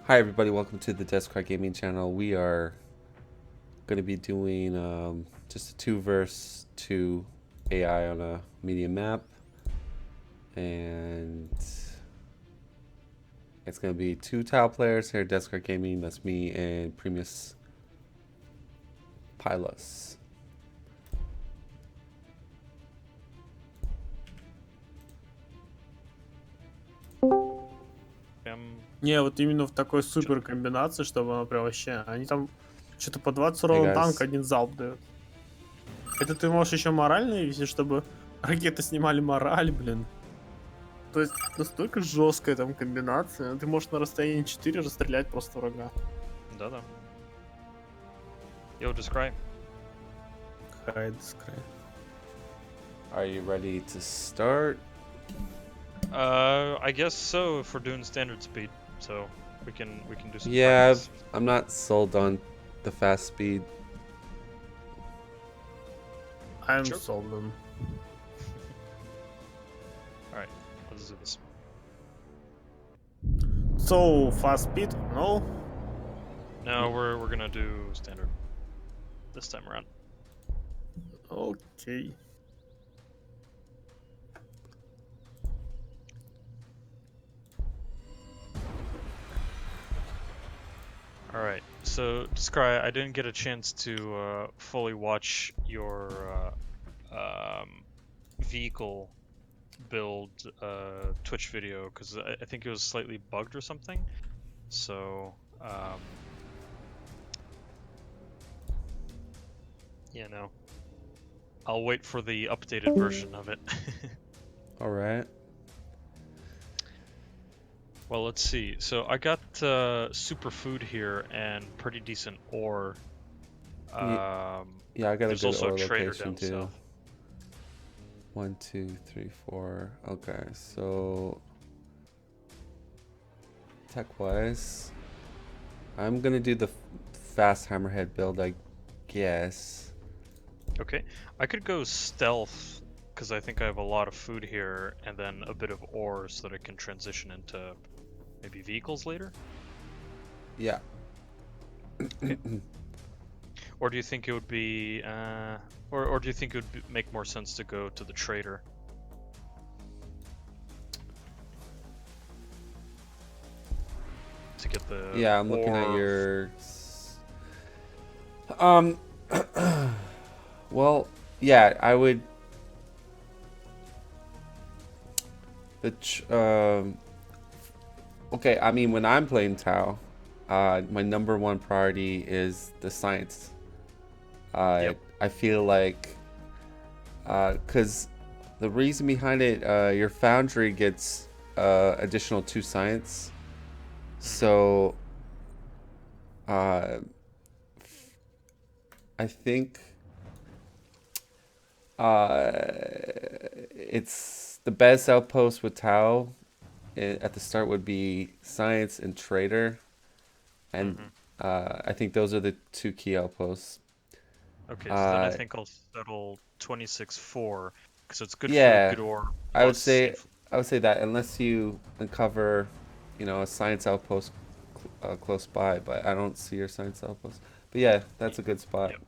Hi everybody, welcome to the Desktop Gaming channel. We are going to be doing just a 2 vs 2 AI on a medium map, and it's going to be 2 tile players here at Desktop Gaming. That's me and Primus Pilus. Не, вот именно в такой супер комбинации, чтобы она прям вообще... Они там что-то по 20 Hey урона танк, guys. один залп дают. Это ты можешь еще морально вести, чтобы ракеты снимали мораль, блин. То есть настолько жесткая там комбинация. Ты можешь на расстоянии 4 расстрелять просто врага. Да-да. Yo, describe. Хайд скрай. Are you ready to start? I guess so if we're doing standard speed, so we can do some Yeah, practice. I'm not sold on the fast speed. I'm Sure. sold them. Alright, let's do this. So, fast speed? No? No, we're gonna do standard this time around. Окей. Alright, so describe. I didn't get a chance to fully watch your vehicle build Twitch video because I think it was slightly bugged or something. So you know, I'll wait for the updated version of it. All right. Well, let's see. So I got superfood here and pretty decent ore. Yeah, I got a There's good also ore a trader location down too. south. 1, 2, 3, 4. Okay, so tech-wise, I'm gonna do the fast hammerhead build, I guess. Okay, I could go stealth because I think I have a lot of food here and then a bit of ore so that I can transition into maybe vehicles later. Yeah. Okay. Or do you think it would be, or do you think it would make more sense to go to the trader? To get the Yeah, I'm looking at ore. your. Well, yeah, I would. Okay, I mean, when I'm playing Tau, my #1 priority is the science. Yep. I feel like, because the reason behind it, your foundry gets additional 2 science. So, I think it's the best outpost with Tau at the start would be science and trader, and I think those are the 2 key outposts. Okay, so then I think I'll settle 26-4 because it's good Yeah, food, good ore, I would plus say that unless you uncover, a science outpost close by, but I don't see your science outpost. But yeah, that's a good spot. Yep.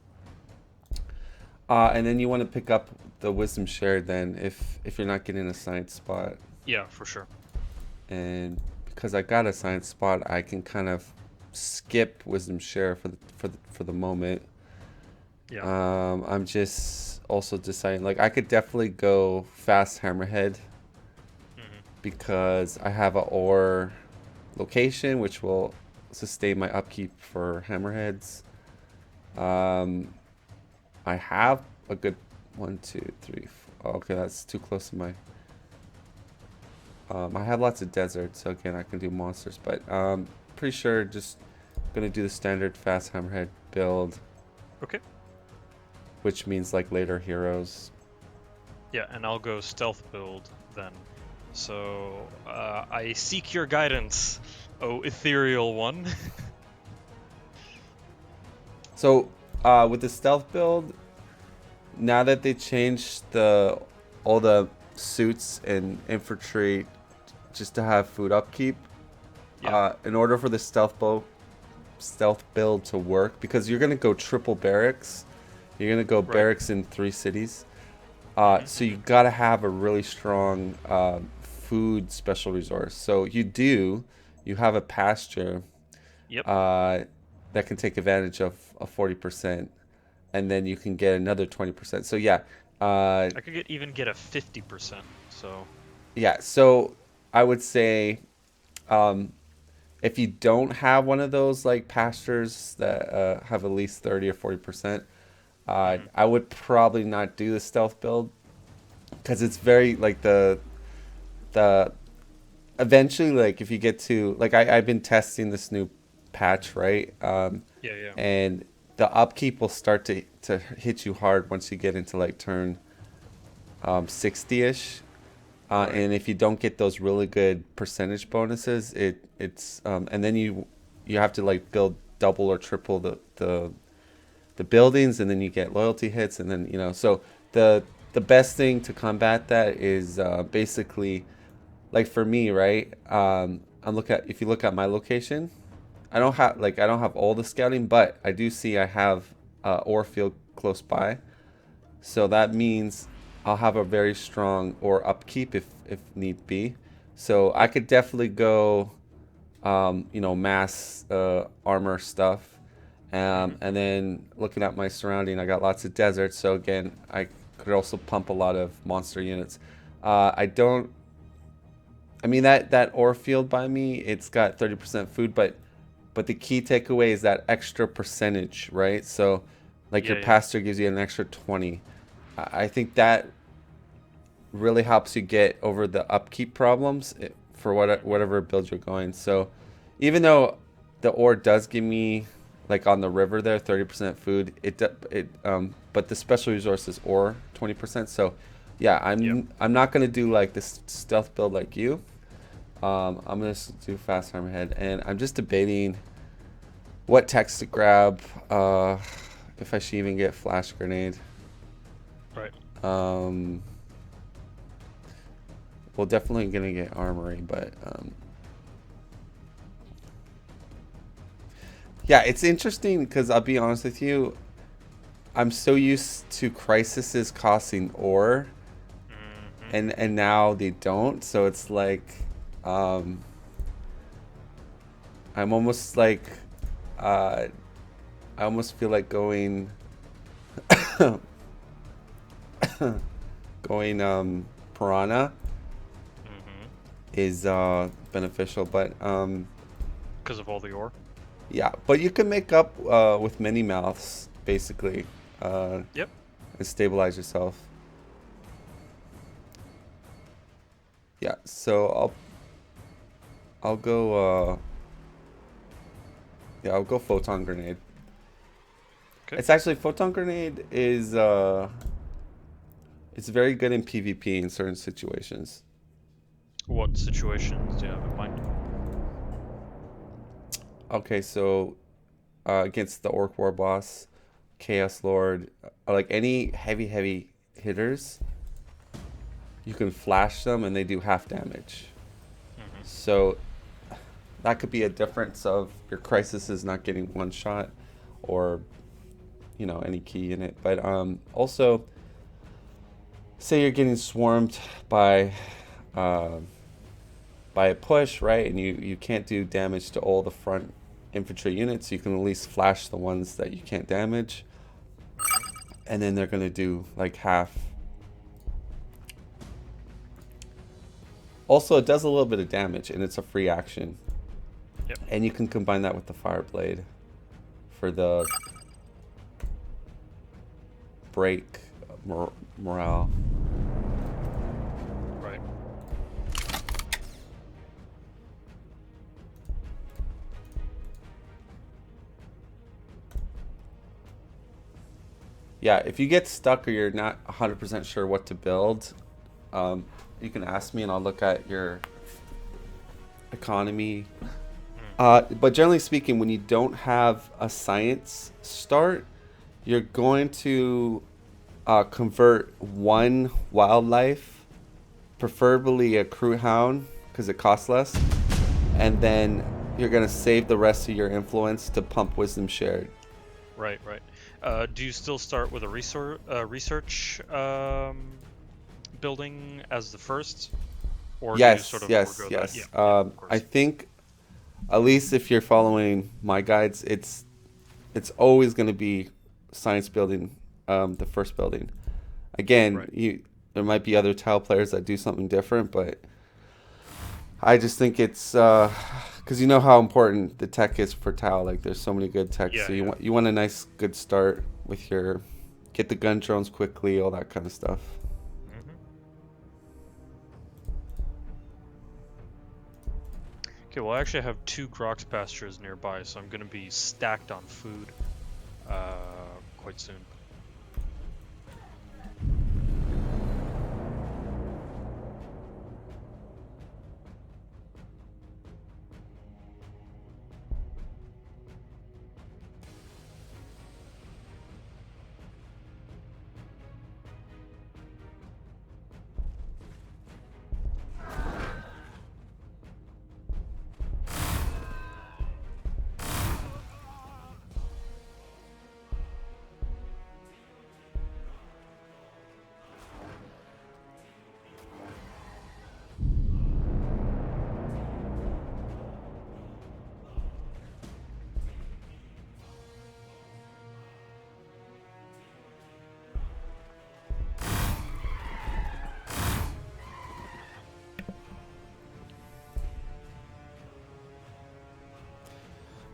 And then you want to pick up the wisdom share then if you're not getting a science spot. Yeah, for sure. And because I got a science spot, I can kind of skip wisdom share for the moment. Yeah. I'm just also deciding, like, I could definitely go fast hammerhead because I have a ore location which will sustain my upkeep for hammerheads. I have a good 1, 2, 3, 4. Oh, okay, that's too close to my. I have lots of deserts, so again I can do monsters, but pretty sure just gonna do the standard fast hammerhead build. Okay. Which means like later heroes. Yeah, and I'll go stealth build then. So I seek your guidance, oh ethereal one. So with the stealth build, now that they changed all the suits and infantry just to have food upkeep, Yeah. In order for the stealth build to work, because you're gonna go triple barracks, you're gonna go Right. barracks in 3 cities. So you Mhm. gotta have a really strong food special resource. So you have a pasture Yep. uh, that can take advantage of a 40%, and then you can get another 20%. So yeah, uh, I could even get a 50%. So. yeah. So I would say um, if you don't have one of those like pastures that have at least 30 or 40%, Mhm. I would probably not do the stealth build because it's very like the eventually, like if you get to like I've been testing this new patch, right? Yeah. Yeah. And the upkeep will start to hit you hard once you get into like turn 60ish. Right. And if you don't get those really good percentage bonuses, it's and then you have to like build double or triple the buildings, and then you get loyalty hits, and then so the best thing to combat that is basically like for me, right? If you look at my location, I don't have all the scouting, but I do see I have ore field close by, so that means I'll have a very strong ore upkeep if need be. So I Yep. could definitely go, mass armor stuff, Mhm. and then looking at my surrounding, I got lots of deserts. So again, I could also pump a lot of monster units. I don't I mean that ore field by me, it's got 30% food, but the key takeaway is that extra percentage, right? So like your Yeah. Yeah. pastor gives you an extra 20. I think that really helps you get over the upkeep problems for Mhm. whatever build you're going. So even though the ore does give me like on the river there 30% food, but the special resource is ore 20%. So yeah, Yep. I'm not gonna do like this stealth build like you. I'm gonna do fast hammerhead, and I'm just debating what text to grab. If I should even get flash grenade. Right. Um, well, definitely gonna get armory, but yeah, it's interesting because I'll be honest with you, I'm so used to crises costing ore, Mhm. and now they don't. So it's like, um, I'm almost like, uh, I almost feel like going piranha Mhm. is beneficial, but Because of all the ore. yeah, but you can make up with many mouths basically, uh, Yep. and stabilize yourself. Yeah, so I'll go yeah, I'll go photon grenade. Okay. It's actually photon grenade is it's very good in PvP in certain situations. What situations do you have in mind? Okay, so against the Orc War boss, Chaos Lord, like any heavy hitters, you can flash them and they do half damage. Mhm. So that could be a difference of your crisis is not getting one shot, or any key in it. But also, say you're getting swarmed by uh, by a push, right? And you can't do damage to all the front infantry units. You can at least flash the ones that you can't damage, Mhm. and then they're gonna do like half. Also, it does a little bit of damage, and it's a free action. Yep. And you can combine that with the fire blade for the break morale. Right. Yeah, if you get stuck or you're not 100% sure what to build, you can ask me and I'll look at your economy. Mm. But generally speaking, when you don't have a science start, you're going to convert one wildlife, preferably a crew hound, because it costs less, and then you're gonna save the rest of your influence to pump wisdom shared. Right, right. Do you still start with a research building as the first, or do you sort Yes, of yes, forego that? Yeah, yes. yeah, of I course. think at least if you're following my guides, it's always going to be science building, the first building. Again, Right. there might be other tile players that do something different, but I just think it's because you know how important the tech is for tile. Like there's so many good techs, Yeah, so yeah. you want a nice good start with your get the gun drones quickly, all that kind of stuff. Mm-hmm. Okay, well, I actually have 2 Grox pastures nearby, so I'm gonna be stacked on food quite soon.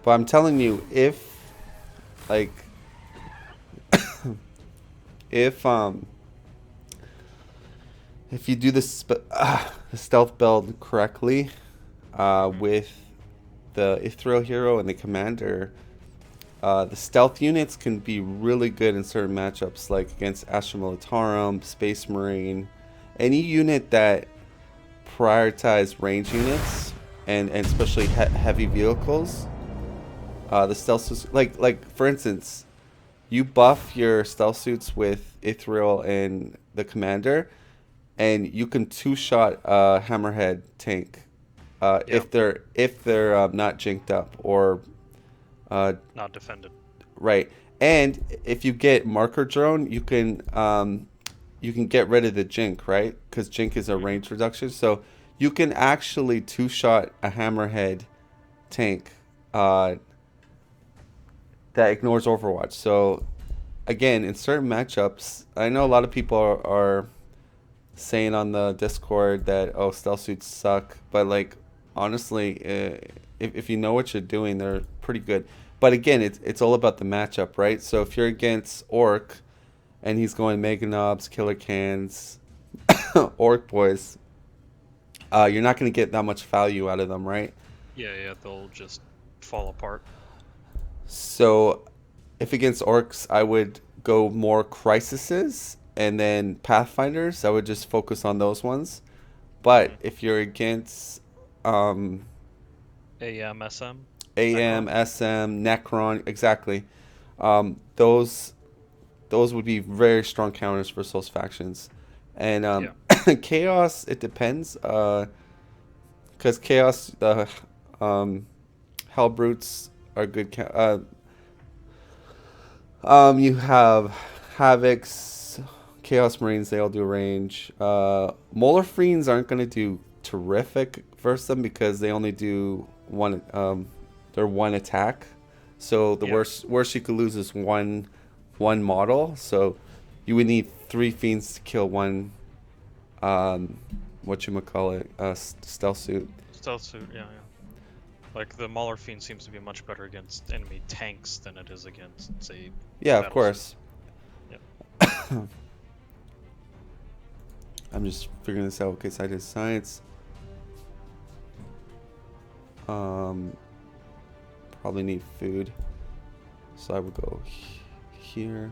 But I'm telling you, like if if you do the stealth build correctly, Mm-hmm. with the Ethereal Hero and the Commander, the stealth units can be really good in certain matchups, like against Astra Militarum, Space Marine, any unit that prioritize range units and especially heavy vehicles. The stealth suits, like for instance, you buff your stealth suits with Ethereal and the Commander, and you can two shot a Hammerhead tank Yeah, if they're not jinked up or uh, not defended. right. And if you get marker drone, you can get rid of the jink, right? Because jink is a Mm-hmm. range reduction, so you can actually two shot a Hammerhead tank uh, that ignores Overwatch. So again, in certain matchups, I know a lot of people are saying on the Discord that oh stealth suits suck, but like honestly, if you know what you're doing, they're pretty good. But again, it's all about the matchup, right? So if you're against Orc and he's going Mega Knobs, Killer Cans, Orc Boys, you're not going to get that much value out of them, right? Yeah, yeah, they'll just fall apart. So if against Orcs, I would go more Crisises and then Pathfinders. I would just focus on those ones. But Mm-hmm. if you're against um, AMSM, AM, Necron. SM, Necron, exactly, those would be very strong counters for those factions. And Yeah. Chaos, it depends. Because Chaos, the um, Hell Brutes are good. You have Havocs, Chaos Marines, they all do range. Molar Fiends aren't going to do terrific versus them because they only do one, they're one attack. So the Yeah. worst you could lose is one model. So you would need 3 Fiends to kill one, whatchamacallit, stealth suit. Stealth suit, yeah, yeah. Like the Mauler Fiend seems to be much better against enemy tanks than it is against, say, Yeah, of battle suits. course. Yep. I'm just figuring this out. Okay, so I did science. Um, Probably need food. So I would go here.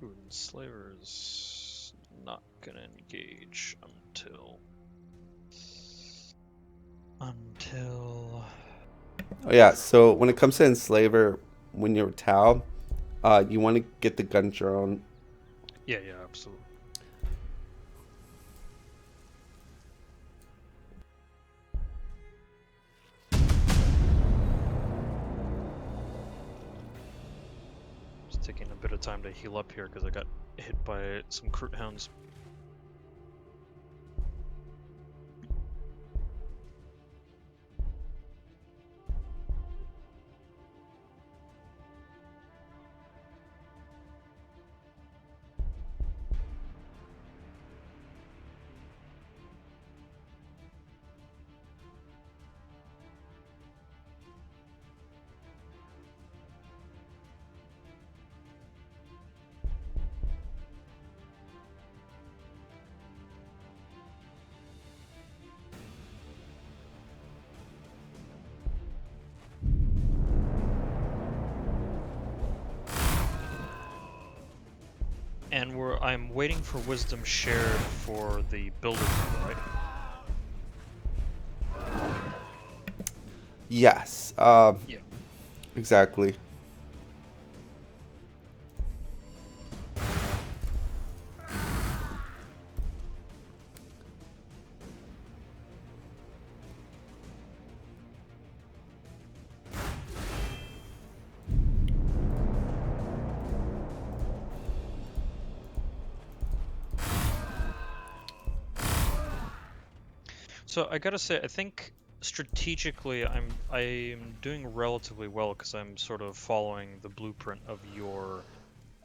Ooh, enslavers. not gonna engage until Oh yeah. So when it comes to enslaver, when you're Tau, you want to get the gun drone. yeah, absolutely. Just taking a bit of time to heal up here because I got hit by some Kroot hounds. And I'm waiting for wisdom shared for the builder, right? Yes. Yeah. Exactly. So I gotta say, I think strategically I'm doing relatively well because I'm sort of following the blueprint of your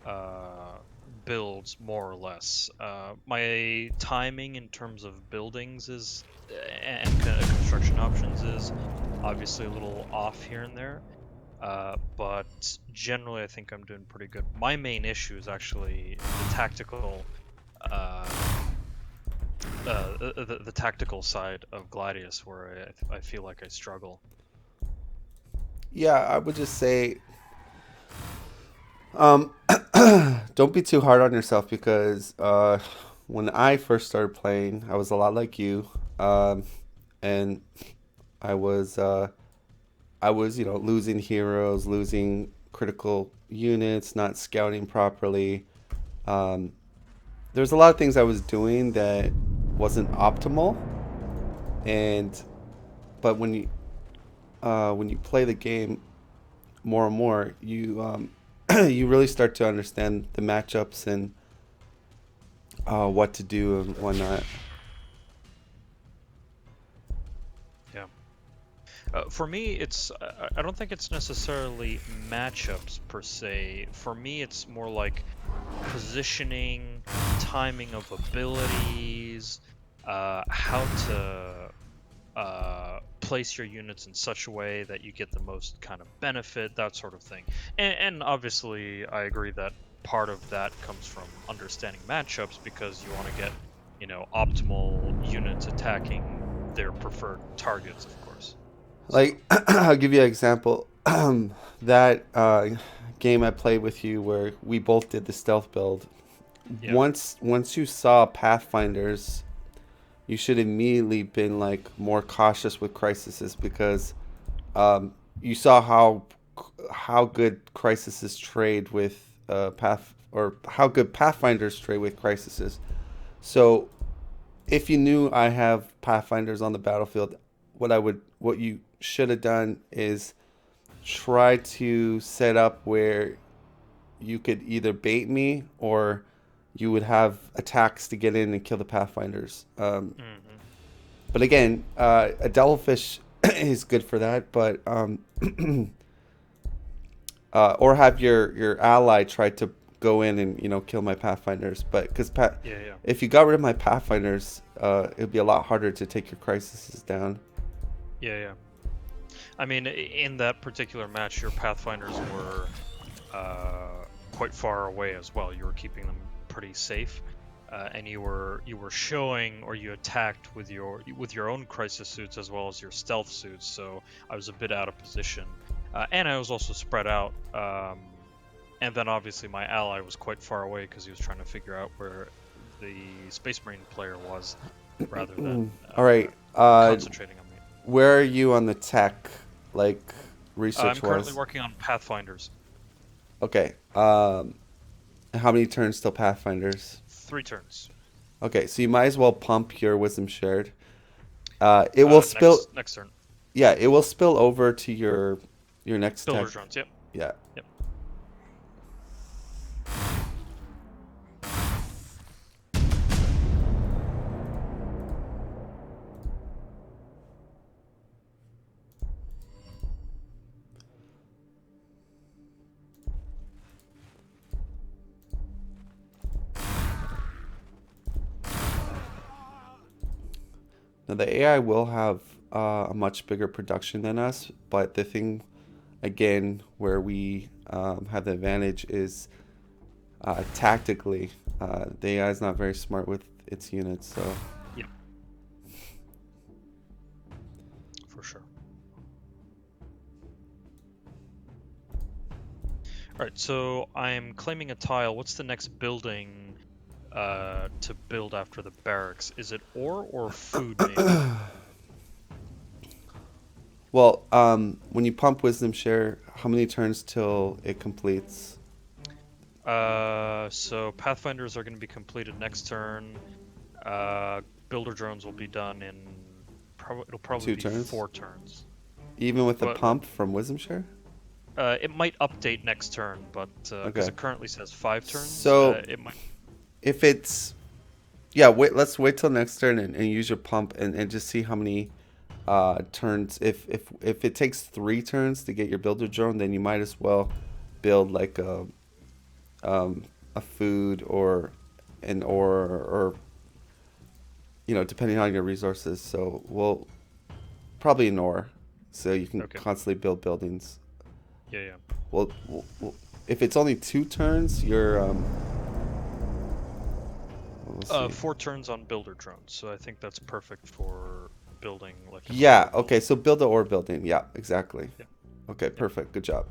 uh, builds more or less. My timing in terms of buildings is and construction options is obviously a little off here and there. But generally, I think I'm doing pretty good. My main issue is actually the tactical, uh, the tactical side of Gladius, where I feel like I struggle. Yeah, I would just say, um, don't be too hard on yourself because when I first started playing, I was a lot like you, and I was losing heroes, losing critical units, not scouting properly. Um, there's a lot of things I was doing that wasn't optimal, and but when you play the game more and more, you you really start to understand the matchups and what to do and whatnot. Yeah. For me, I don't think it's necessarily matchups per se. For me, it's more like positioning, timing of abilities, how to place your units in such a way that you get the most kind of benefit, that sort of thing. And obviously, I agree that part of that comes from understanding matchups because you want to get, optimal units attacking their preferred targets, of course. So, Like I'll give you an example. That game I played with you where we both did the stealth build. yeah. Once you saw Pathfinders, you should immediately been like more cautious with crises because you saw how good crises trade with path or how good Pathfinders trade with crises. So if you knew I have Pathfinders on the battlefield, what you should have done is try to set up where you could either bait me or you would have attacks to get in and kill the Pathfinders. Hmm. But again, a Devilfish is good for that. But or have your ally try to go in and kill my Pathfinders. But Yeah. if you got rid of my Pathfinders, it'd be a lot harder to take your crises down. Yeah. I mean, in that particular match, your Pathfinders were quite far away as well. You were keeping them pretty safe, and you were showing, or you attacked with your own crisis suits as well as your stealth suits. So I was a bit out of position, and I was also spread out. And then obviously my ally was quite far away because he was trying to figure out where the Space Marine player was, rather than All right. concentrating on me. Where are you on the tech, like research I'm currently wise? working on Pathfinders. Okay. How many turns till Pathfinders? 3 turns. Okay, so you might as well pump your wisdom shared. It will spill. Next turn. Yeah, it will spill over to your next Builder tech. drones. Yep. Yeah. Yep. Now the AI will have a much bigger production than us, but the thing, again, where we have the advantage is tactically. The AI is not very smart with its units, so. Yep. For sure. Alright, so I'm claiming a tile. What's the next building to build after the barracks? Is it ore or food, maybe? Well, when you pump wisdom share, how many turns till it completes? So Pathfinders are going to be completed next turn. Builder drones will be done in it'll probably 2 be turns? 4 turns. Even with the But pump from wisdom share? it might update next turn, but because Okay. it currently says 5 turns, So it might. if it's, yeah, let's wait till next turn and use your pump and just see how many turns. If it takes 3 turns to get your builder drone, then you might as well build like a food or an ore or depending on your resources. So we'll probably an ore, so you can Okay. constantly build buildings. Yeah. Well, if it's only 2 turns, you're we'll see. 4 turns on builder drones, so I think that's perfect for building like. Yeah. Okay. So build the ore building. Yeah. Exactly. Yeah. Okay. Perfect. Good job.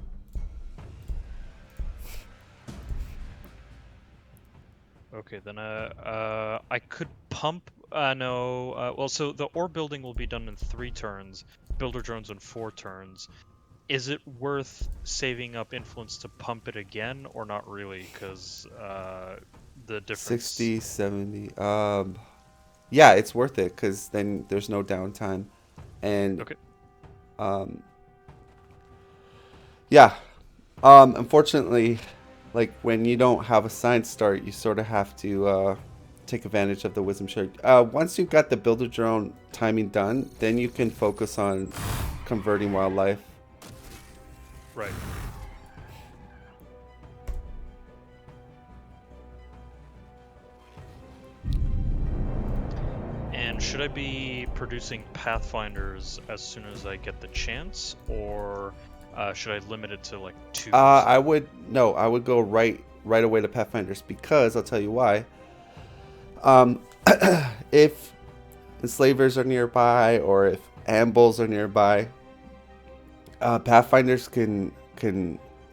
Okay, then I could pump. No. Well, so the ore building will be done in 3 turns. Builder drones in 4 turns. Is it worth saving up influence to pump it again, or not really? Because the difference. 60, 70. Yeah, it's worth it because then there's no downtime, and Okay. yeah. Unfortunately, like when you don't have a science start, you sort of have to take advantage of the wisdom share. Once you've got the builder drone timing done, then you can focus on converting wildlife. Right. And should I be producing Pathfinders as soon as I get the chance, or should I limit it to like 2? I would go right away to Pathfinders because I'll tell you why. If enslavers are nearby or if ambles are nearby, Pathfinders can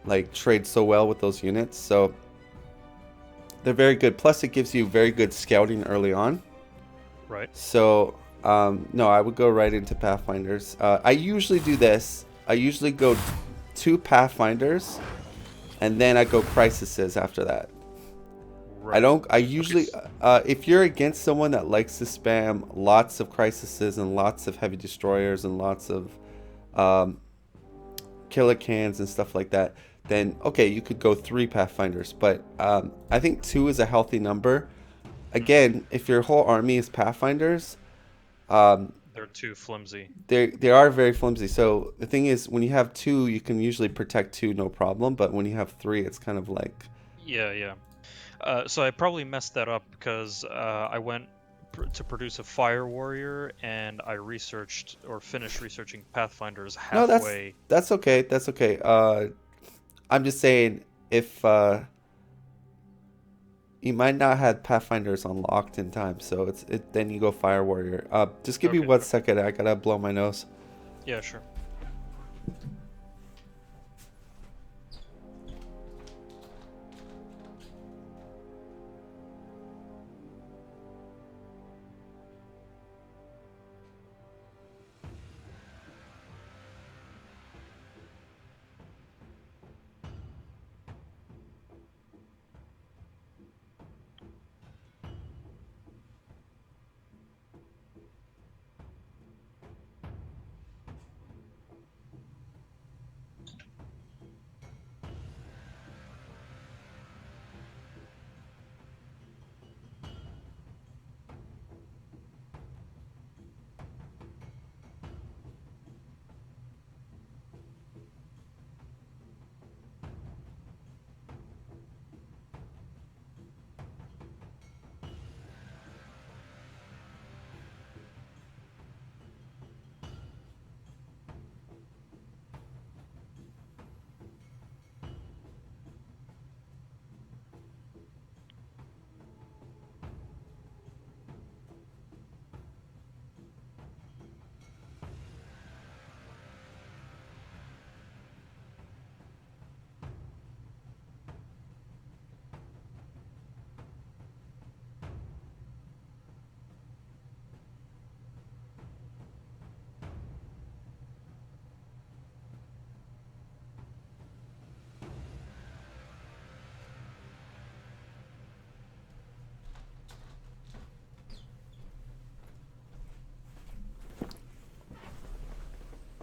like trade so well with those units, so they're very good. Plus, it gives you very good scouting early on. Right. So, no, I would go right into Pathfinders. I usually do this. I usually go 2 Pathfinders, and then I go Crisises after that. Right. I usually, if you're against someone that likes to spam lots of Crisises and lots of heavy destroyers and lots of killer cans and stuff like that, then okay, you could go 3 Pathfinders. But I think 2 is a healthy number. Again, if your whole army is Pathfinders, they're too flimsy. they are very flimsy. So the thing is, when you have 2, you can usually protect 2 no problem. But when you have 3, it's kind of like Yeah. So I probably messed that up because I went to produce a fire warrior and I researched or finished researching Pathfinders no, halfway. that's okay. That's okay. I'm just saying if you might not have Pathfinders unlocked in time, so then you go Fire Warrior. Just give me Okay, 1 okay. second. I gotta blow my nose. Yeah, sure.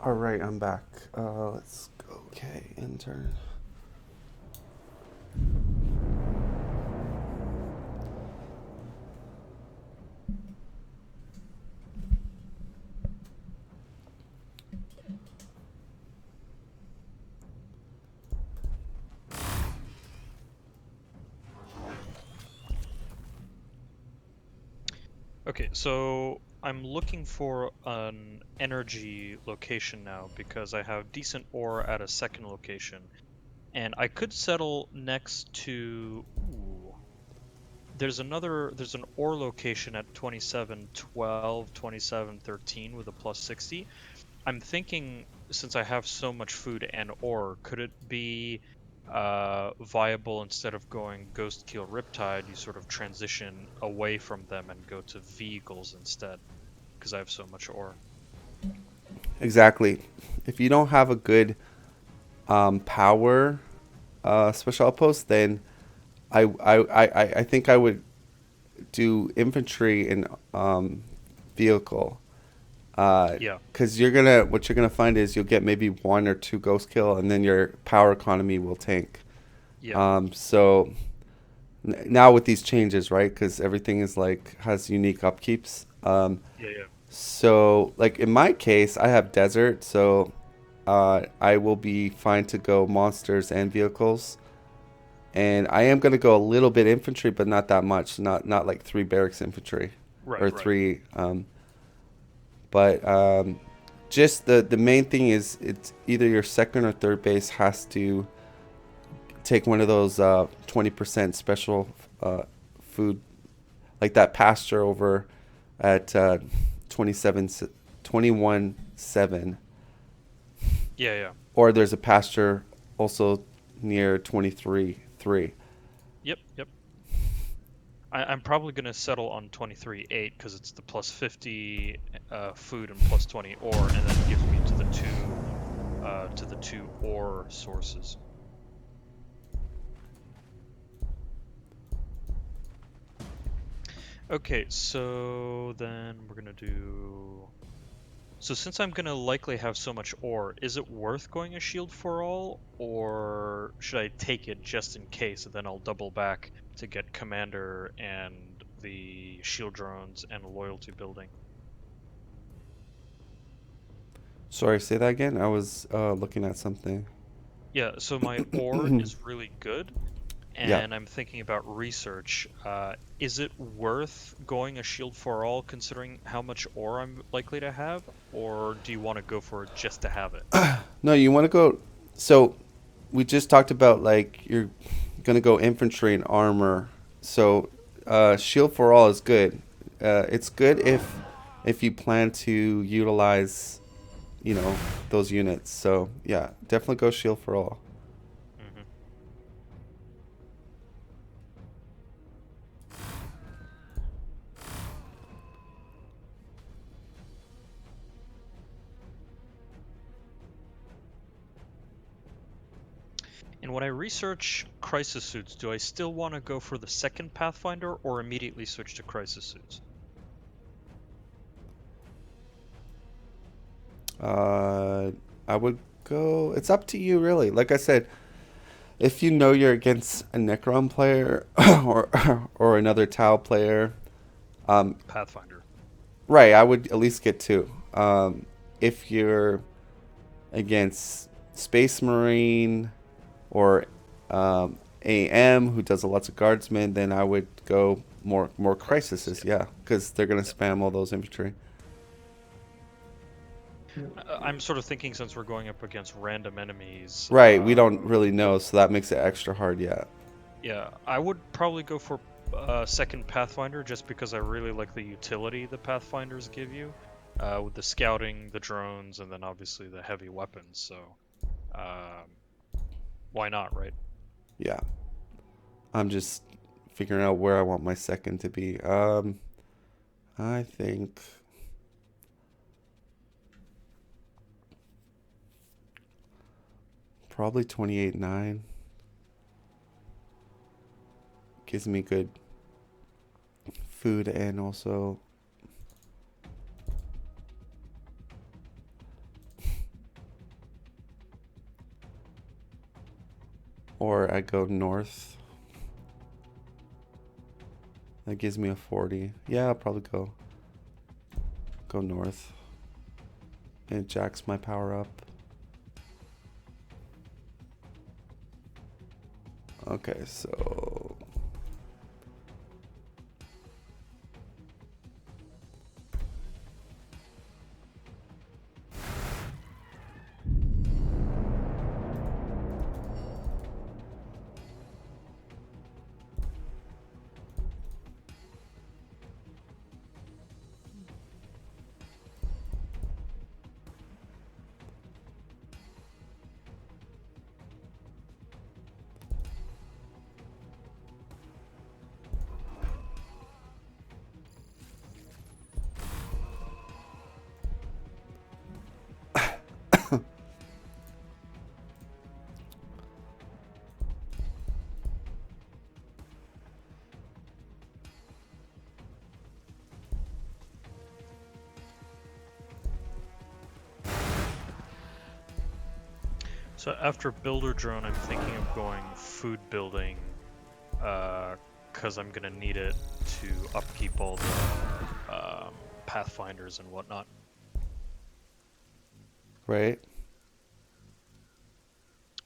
All right, I'm back. Let's go. Okay, intern. Okay, so I'm looking for an energy location now because I have decent ore at a second location. And I could settle next to. Ooh, there's an ore location at 2712, 2713 with a plus 60. I'm thinking since I have so much food and ore, could it be viable instead of going Ghost Kill Riptide, you sort of transition away from them and go to vehicles instead because I have so much ore. Exactly. If you don't have a good power special outpost, then I think I would do infantry and vehicle. Yeah, Because what you're gonna find is you'll get maybe 1 or 2 ghost kill, and then your power economy will tank. yeah, So now with these changes, right? Because everything is like has unique upkeeps. yeah, yeah. So like in my case, I have desert, so I will be fine to go monsters and vehicles. And I am gonna go a little bit infantry, but not that much. Not like 3 barracks infantry Right, or right. 3. But just the main thing is it's either your second or third base has to take one of those 20% special food, like that pasture over at 27 21-7, Yeah, yeah. or there's a pasture also near 23-3. Yep, yep. I'm probably gonna settle on 23.8 because it's the plus 50 food and plus 20 ore, and then gives me to the two ore sources. Okay, so then we're gonna do. So since I'm gonna likely have so much ore, is it worth going a shield for all, or should I take it just in case, and then I'll double back to get commander and the shield drones and loyalty building? Sorry, say that again. I was looking at something. Yeah, so my ore is really good, Yeah. and I'm thinking about research. Is it worth going a shield for all considering how much ore I'm likely to have, or do you want to go for it just to have it? No, you want to go. So we just talked about like you're gonna go infantry and armor. So shield for all is good. It's good if you plan to utilize, those units. So yeah, definitely go shield for all. Hmm. And when I research crisis suits, do I still want to go for the second Pathfinder or immediately switch to crisis suits? Uh, I would go. It's up to you, really. Like I said, if you know you're against a Necron player or another Tau player, Pathfinder. right, I would at least get 2. If you're against Space Marine or AM, who does lots of guardsmen, then I would go more Crisis, crises, yep. yeah, because they're gonna Yep. spam all those infantry. I'm sort of thinking since we're going up against random enemies, Right, we don't really know, so that makes it extra hard. Yeah, yeah, I would probably go for second Pathfinder just because I really like the utility the Pathfinders give you, with the scouting, the drones, and then obviously the heavy weapons. So, um, why not, right? yeah. I'm just figuring out where I want my second to be. I think probably 28-9 gives me good food and also I go north. That gives me a 40. Yeah, I'll probably go north. And it jacks my power up. Okay, so So after builder drone, I'm thinking of going food building, because I'm gonna need it to upkeep all the pathfinders and whatnot. right.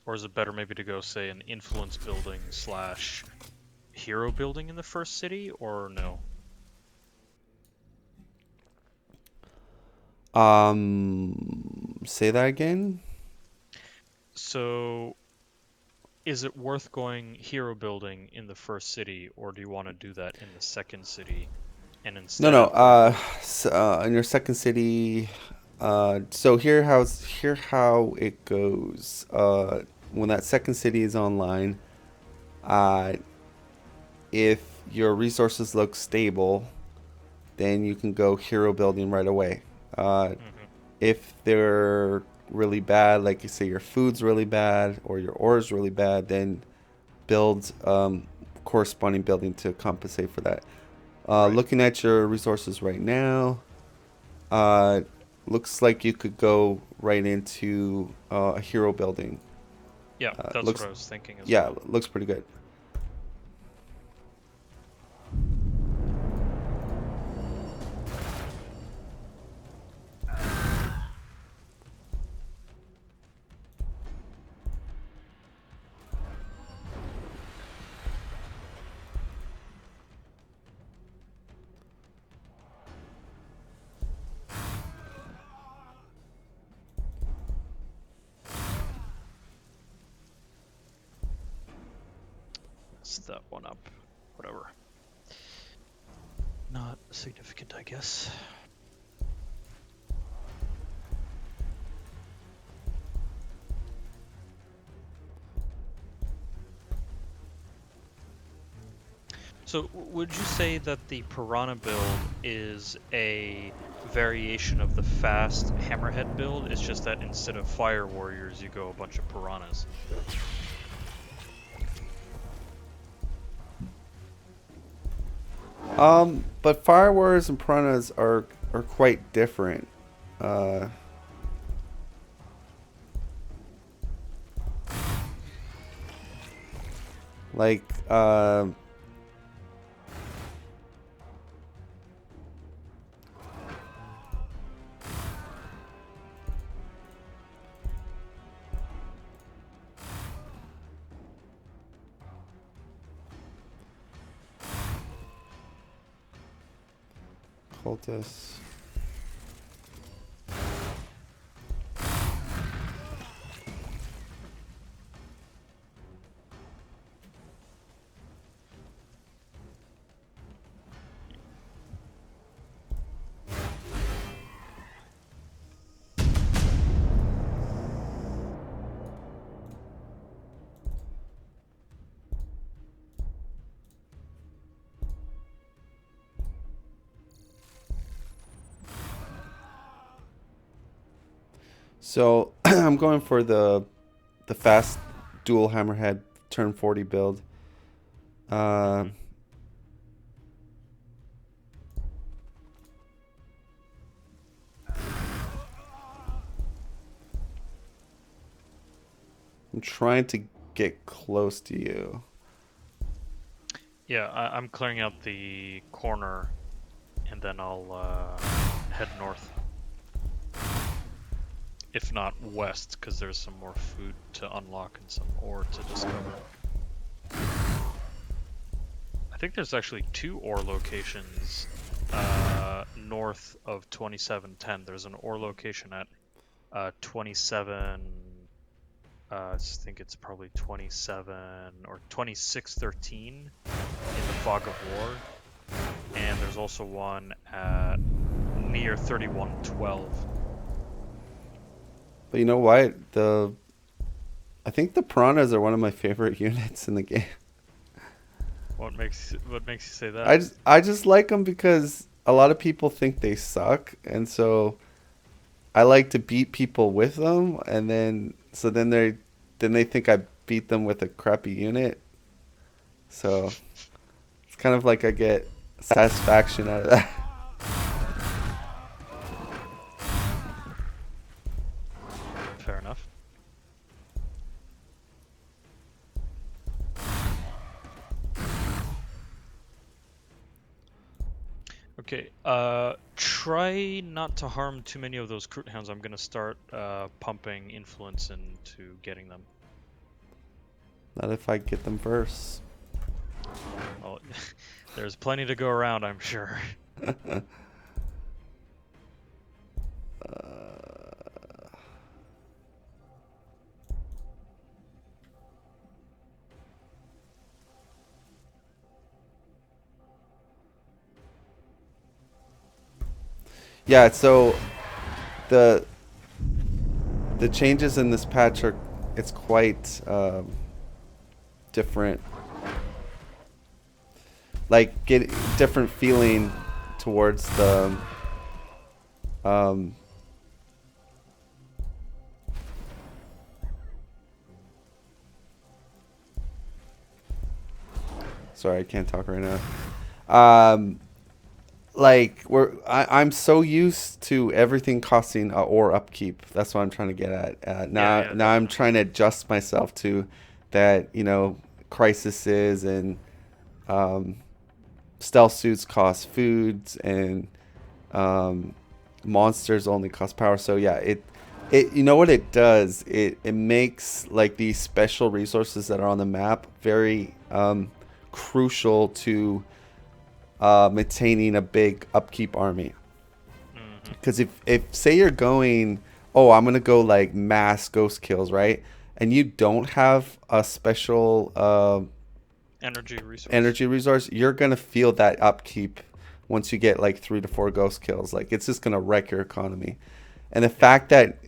Or is it better maybe to go say an influence building / hero building in the first city, or no? Say that again. So is it worth going hero building in the first city, or do you want to do that in the second city and instead No. of In your second city. So here how it goes. When that second city is online, uh, if your resources look stable, then you can go hero building right away. Mhm. If they're really bad, like you say your food's really bad or your ore is really bad, then build corresponding building to compensate for that. Right. Looking at your resources right now, uh, looks like you could go right into a hero building. Yeah, that's Looks, what I was thinking as yeah, well. looks pretty good. Messed that one up. Whatever. Not significant, I guess. So, would you say that the Piranha build is a variation of the fast Hammerhead build? It's just that instead of Fire Warriors, you go a bunch of Piranhas. But fire warriors and piranhas are quite different. Uh, like cultists. So I'm going for the fast dual hammerhead turn 40 build. Mhm. I'm trying to get close to you. Yeah, I'm clearing out the corner, and then I'll head north. If not west, because there's some more food to unlock and some ore to discover. I think there's actually 2 ore locations north of 2710. There's an ore location at 27. I think it's probably 27 or 2613 in the Fog of War, and there's also one at near 3112. But you know what? I think the piranhas are one of my favorite units in the game. What makes you say that? I just like them because a lot of people think they suck, and so I like to beat people with them, and then they think I beat them with a crappy unit. So it's kind of like I get satisfaction out of that. Fair enough. Okay, try not to harm too many of those Kroot hounds. I'm gonna start pumping influence into getting them. Not if I get them first. Well, there's plenty to go around, I'm sure. Yeah, so the changes in this patch it's quite different. Like get different feeling towards the sorry, I can't talk right now. Like I'm so used to everything costing a ore upkeep. That's what I'm trying to get at. Now I'm trying to adjust myself to that. Crises and stealth suits cost foods and monsters only cost power. So yeah, it you know what it does? It makes like these special resources that are on the map very crucial to maintaining a big upkeep army. Because if say you're going, oh, I'm gonna go like mass ghost kills, right? And you don't have a special energy resource, you're gonna feel that upkeep once you get like 3 to 4 ghost kills. Like it's just gonna wreck your economy. And the fact that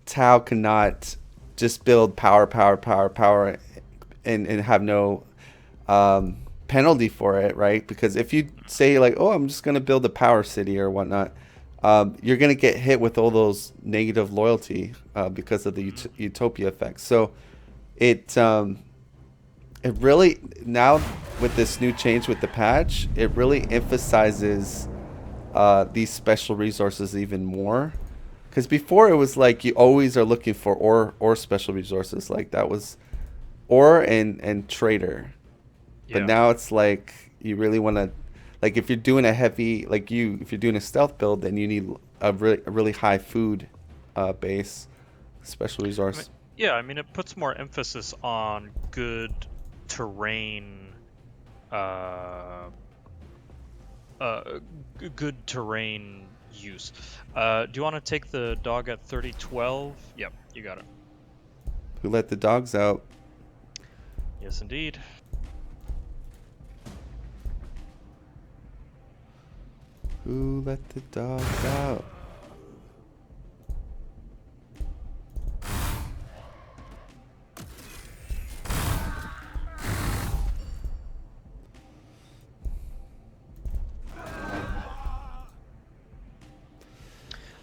Tau cannot just build power and have no penalty for it, right? Because if you say like, oh, I'm just gonna build a power city or whatnot, you're gonna get hit with all those negative loyalty because of the utopia effect. So it really, now with this new change with the patch, it really emphasizes these special resources even more. Because before it was like you always are looking for or special resources, like that was ore and trader. But now it's like you really want to, like if you're doing a heavy, if you're doing a stealth build, then you need a really high food base, special resource. I mean it puts more emphasis on good terrain, good terrain use. Do you want to take the dog at 3012? Yep, you got it. Who let the dogs out? Yes, indeed. Who let the dogs out?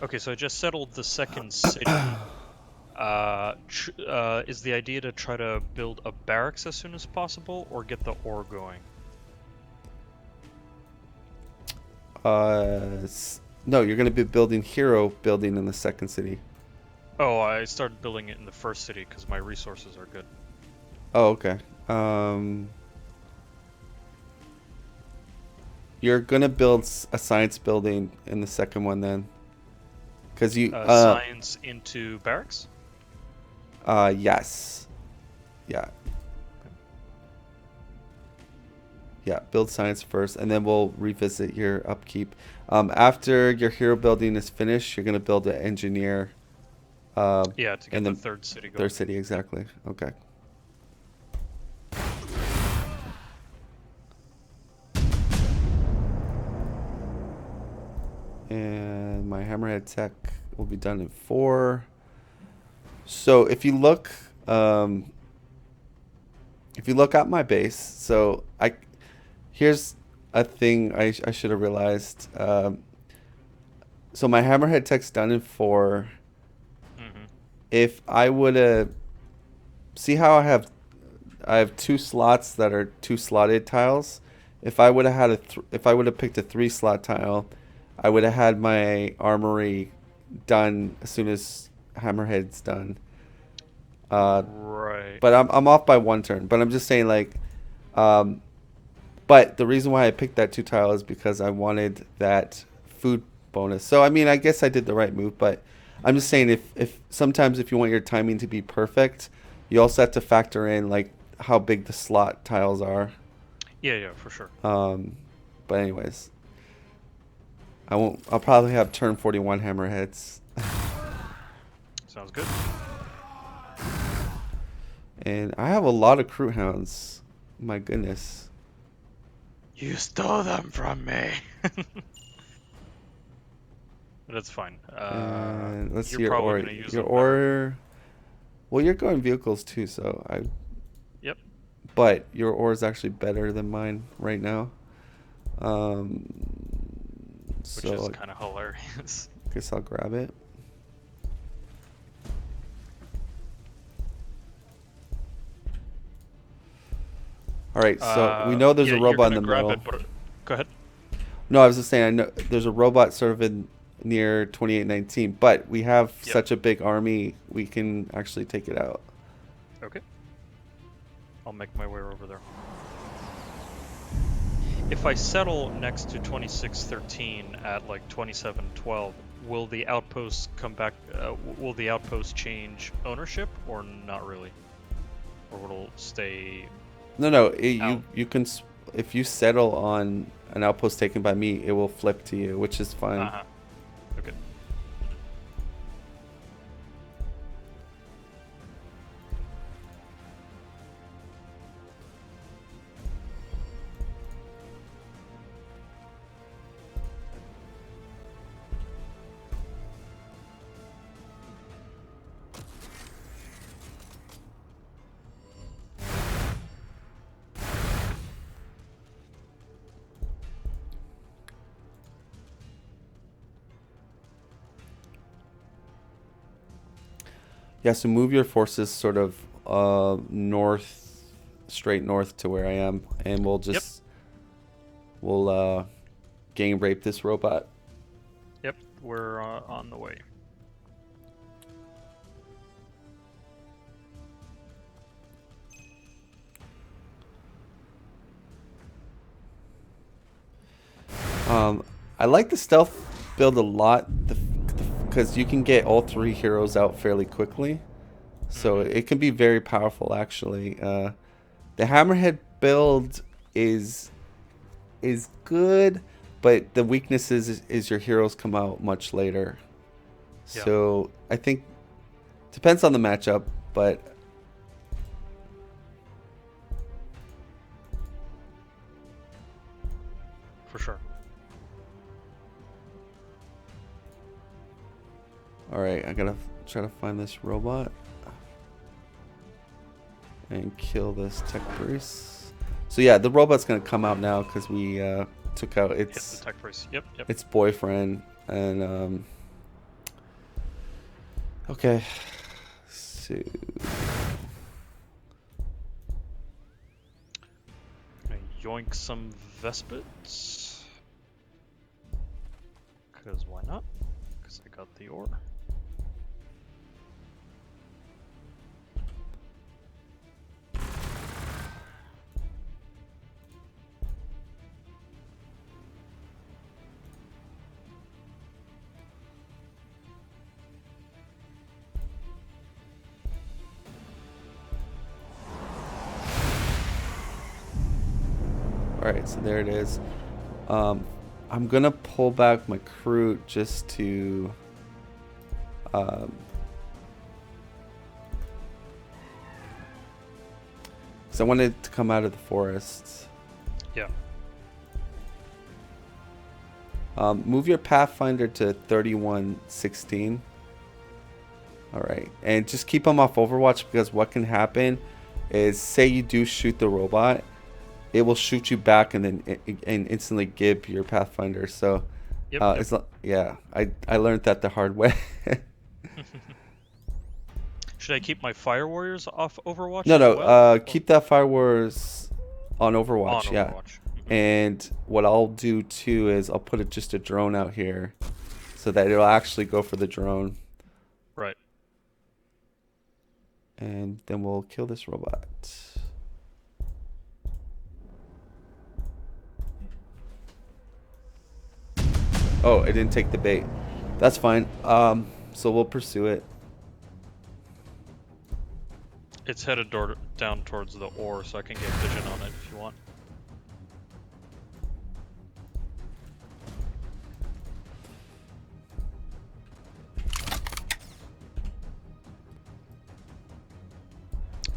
Okay, so I just settled the second city. Is the idea to try to build a barracks as soon as possible, or get the ore going? No, you're going to be building hero building in the second city. Oh, I started building it in the first city because my resources are good. Oh, okay. You're gonna build a science building in the second one then, because you Science into barracks? yes, yeah, yeah. Build science first, and then we'll revisit your upkeep. After your hero building is finished, you're gonna build an engineer. Yeah, to in get the third city going. third city, exactly. Okay. And my hammerhead tech will be done in 4. So if you look at my base, so here's a thing I should have realized. So my hammerhead tech's done in 4. Mm-hmm. If I would have see how I have 2 slots that are 2 slotted tiles. If I would have had if I would have picked a 3 slot tile, I would have had my armory done as soon as hammerhead's done. Right. But I'm off by 1 turn. But I'm just saying like, um, but the reason why I picked that 2 tile is because I wanted that food bonus. So I mean, I guess I did the right move. But I'm just saying if sometimes if you want your timing to be perfect, you also have to factor in like how big the slot tiles are. Yeah, for sure. But anyways, I won't. I'll probably have turn 41 hammerheads. Sounds good. And I have a lot of crew hounds. My goodness. You stole them from me. That's fine. And let's you're see your probably ore. gonna use Your them better. ore. Well, you're going vehicles too, so I. Yep. But your ore is actually better than mine right now. Which So is kind of hilarious. I guess I'll grab it. All right, so we know there's yeah, a you're robot in gonna the grab middle. it, but go ahead. No, I was just saying I know there's a robot sort of in near 2819, but we have Yep. such a big army, we can actually take it out. Okay. I'll make my way over there. If I settle next to 2613 at like 2712, will the outpost come back? Will the outpost change ownership or not really? Or will it stay? No, Out. you can if you settle on an outpost taken by me, it will flip to you, which is fine. Uh-huh. Okay. Yeah, so move your forces sort of north, straight north to where I am, and we'll just we'll gang rape this robot. Yep, we're on the way. I like the stealth build a lot because you can get all 3 heroes out fairly quickly. So it can be very powerful actually. The hammerhead build is good, but the weakness is your heroes come out much later. Yeah. So I think depends on the matchup, but For sure. all right, I gotta try to find this robot and kill this tech priest. So yeah, the robot's gonna come out now because we took out Hit the tech priest. Yep. its boyfriend, and okay, so Gonna yoink some Vespits. Because why not? Because I got the ore. right, so there it is. I'm gonna pull back my crew just to because I wanted to come out of the forest. Yeah. Move your Pathfinder to 3116. All right, and just keep them off Overwatch, because what can happen is, say you do shoot the robot, it will shoot you back and then and instantly gib your Pathfinder. So, Yep. it's yeah, I learned that the hard way. Should I keep my Fire Warriors off Overwatch No, as no, well? keep that Fire Wars on Overwatch. On Yeah, Overwatch. and what I'll do too is I'll put just a drone out here, so that it'll actually go for the drone. Right. And then we'll kill this robot. Oh, it didn't take the bait. That's fine. So we'll pursue it. It's headed down towards the ore, so I can get vision on it if you want.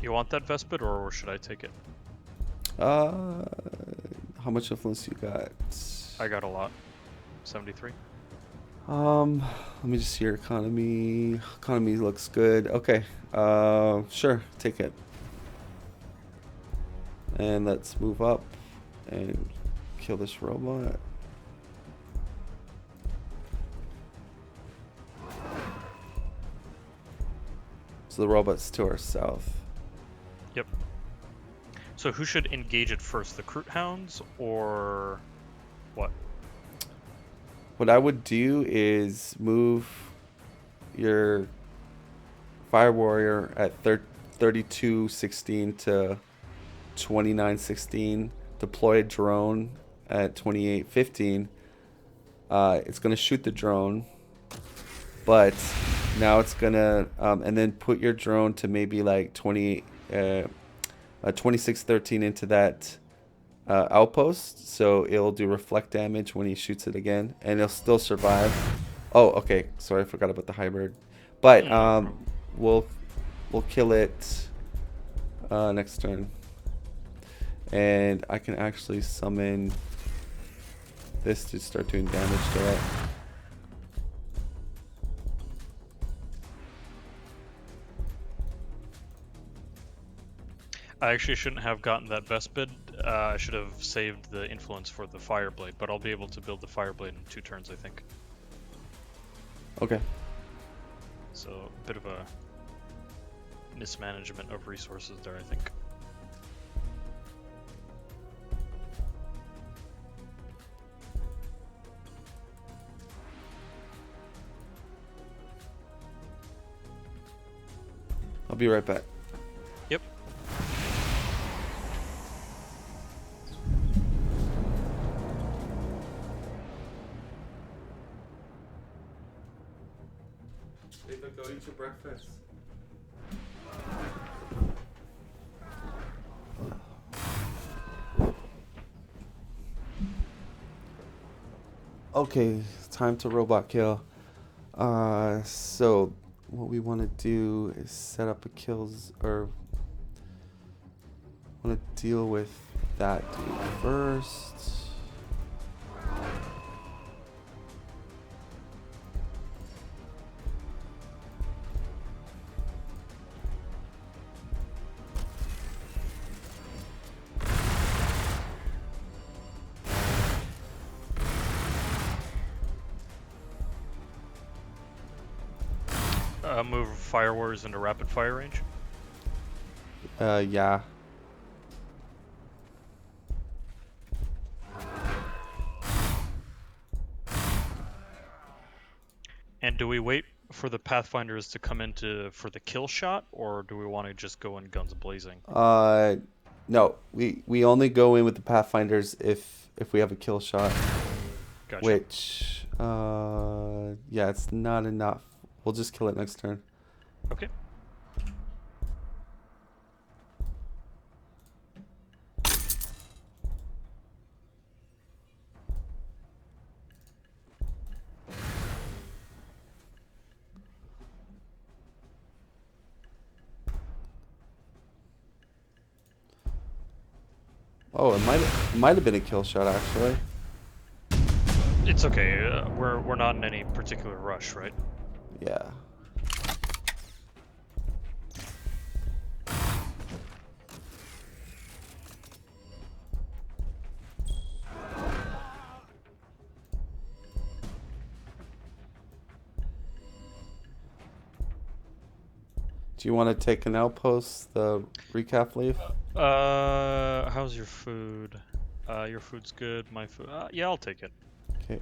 You want that Vespid, or should I take it? How much influence you got? I got a lot. 73. Let me just see your economy. Economy looks good. Okay. Sure, take it. And let's move up and kill this robot. So the robot's to our south. Yep. So who should engage it first, the Kroot Hounds or what? What I would do is move your Fire Warrior at 3216 to 2916. Deploy a drone at 2815. It's going to shoot the drone, but now it's going to, and then put your drone to maybe like 2613 into that outpost, so it'll do reflect damage when he shoots it again, and it'll still survive. Oh, okay. Sorry, I forgot about the hybrid. But we'll kill it next turn, and I can actually summon this to start doing damage to it. I actually shouldn't have gotten that Vespid. I should have saved the influence for the Fireblade, but I'll be able to build the Fireblade in 2 turns, I think. Okay. So, a bit of a mismanagement of resources there, I think. I'll be right back. Yep. Ava, go eat your breakfast. Okay, time to robot kill. So what we want to do is set up a kills, or want to deal with that dude first. Move Fire Warriors into rapid fire range. Yeah. And do we wait for the Pathfinders to come into for the kill shot, or do we want to just go in guns blazing? No, we only go in with the Pathfinders if we have a kill shot. Gotcha. Which yeah, it's not enough. We'll just kill it next turn. Okay. Oh, it might have been a kill shot actually. It's okay. We're not in any particular rush, right? Yeah. Do you want to take an outpost, the recap leave? How's your food? Your food's good. My food. Yeah, I'll take it. Okay.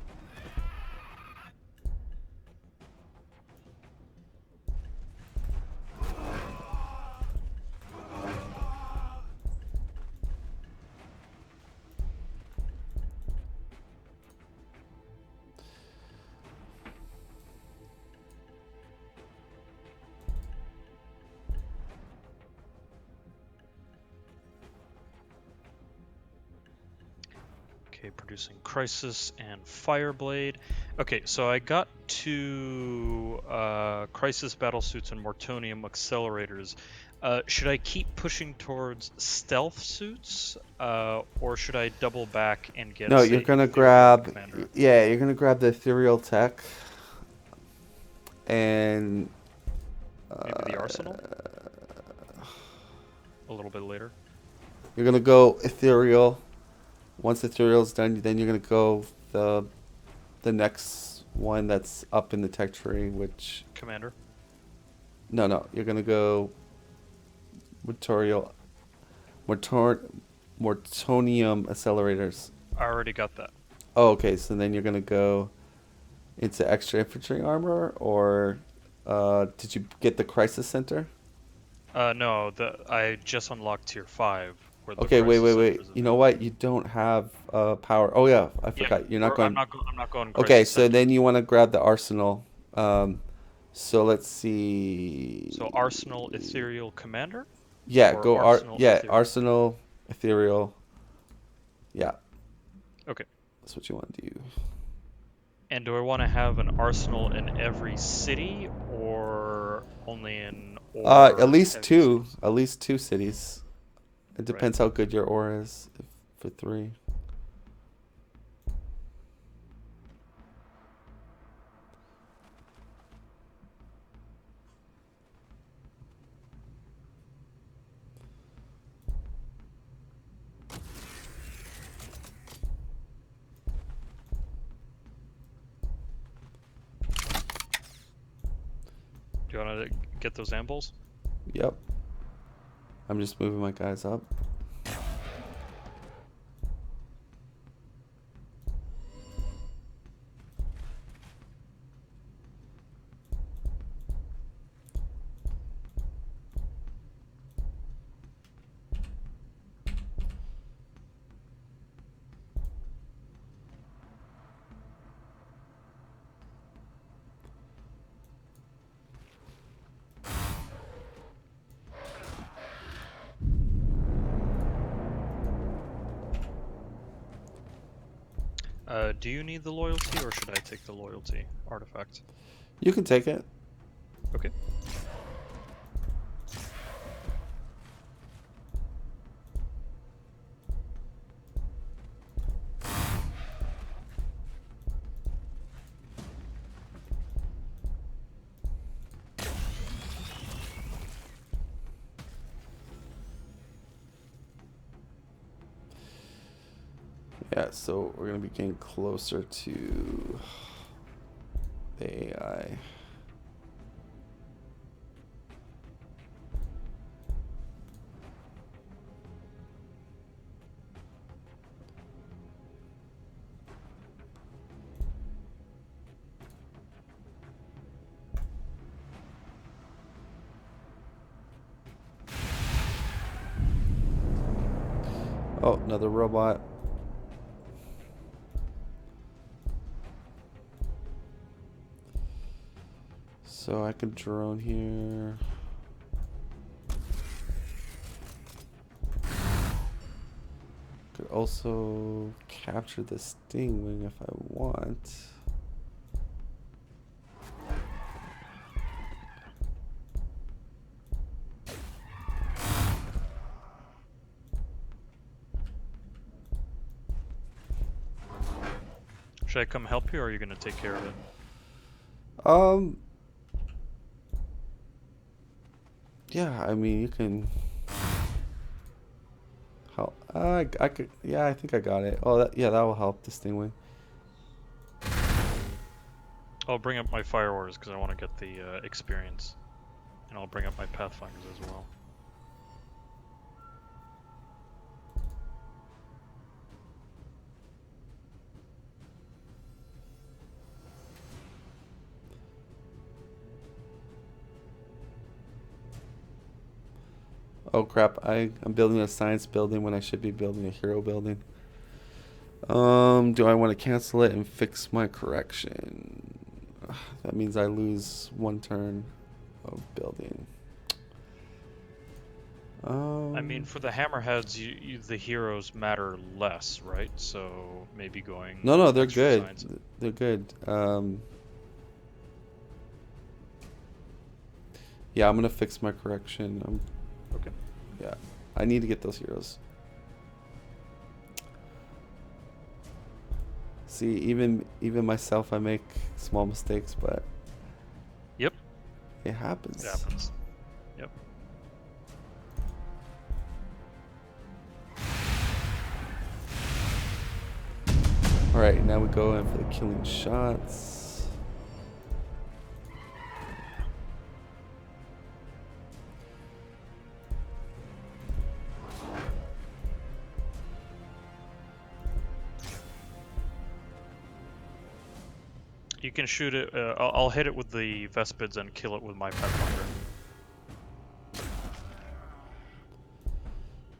Okay, producing Crisis and Fireblade. Okay, so I got two Crisis battlesuits and Mortonium accelerators. Should I keep pushing towards stealth suits, or should I double back and get, No, say, you're gonna Ethereal grab. Commander? Yeah, you're gonna grab the ethereal tech, and Maybe the Arsenal? A little bit later. you're gonna go ethereal. Once ethereal's done, then you're gonna go the next one that's up in the tech tree, which Commander? no, you're gonna go Mortorial, Mortonium accelerators. I already got that. Oh, okay. So then you're gonna go into extra infantry armor, or did you get the crisis center? No, I just unlocked tier 5. Where the Okay, Crisis Center wait. is You know available. what? You don't have power. Oh yeah, I Yeah, forgot. You're not I'm going. not going Okay, Crisis so Center. then you want to grab the arsenal. So let's see. So Arsenal Ethereal Commander? Yeah, Or go Arsenal Ethereal? arsenal, ethereal. Yeah, Okay. that's what you want to do. And do I want to have an arsenal in every city, or only in At ore least heavy two. cities? At least two cities. It Right. depends how good your ore is. For three. Do you want to get those ambles? Yep. I'm just moving my guys up. Do you need the loyalty, or should I take the loyalty artifact? You can take it. Okay. Yeah, so we're gonna be getting closer to the AI. Oh, another robot. So I can drone here. Could also capture the Stingwing if I want. Should I come help you, or are you gonna take care of it? Yeah, I mean, you can help. I could, yeah, I think I got it. Oh, yeah, that will help this thing with. I'll bring up my Fire Wars because I want to get the experience. And I'll bring up my Pathfinders as well. Oh crap, I'm building a science building when I should be building a hero building. Do I want to cancel it and fix my correction? That means I lose 1 turn of building. I mean, for the Hammerheads, the heroes matter less, right? So maybe going. No, they're extra good. science. They're good. Yeah, I'm gonna fix my correction. Okay. Yeah, I need to get those heroes. See, even myself, I make small mistakes, but Yep. it happens. It happens. Yep. All right, now we go in for the killing shots. You can shoot it. I'll hit it with the Vespids and kill it with my Pathfinder.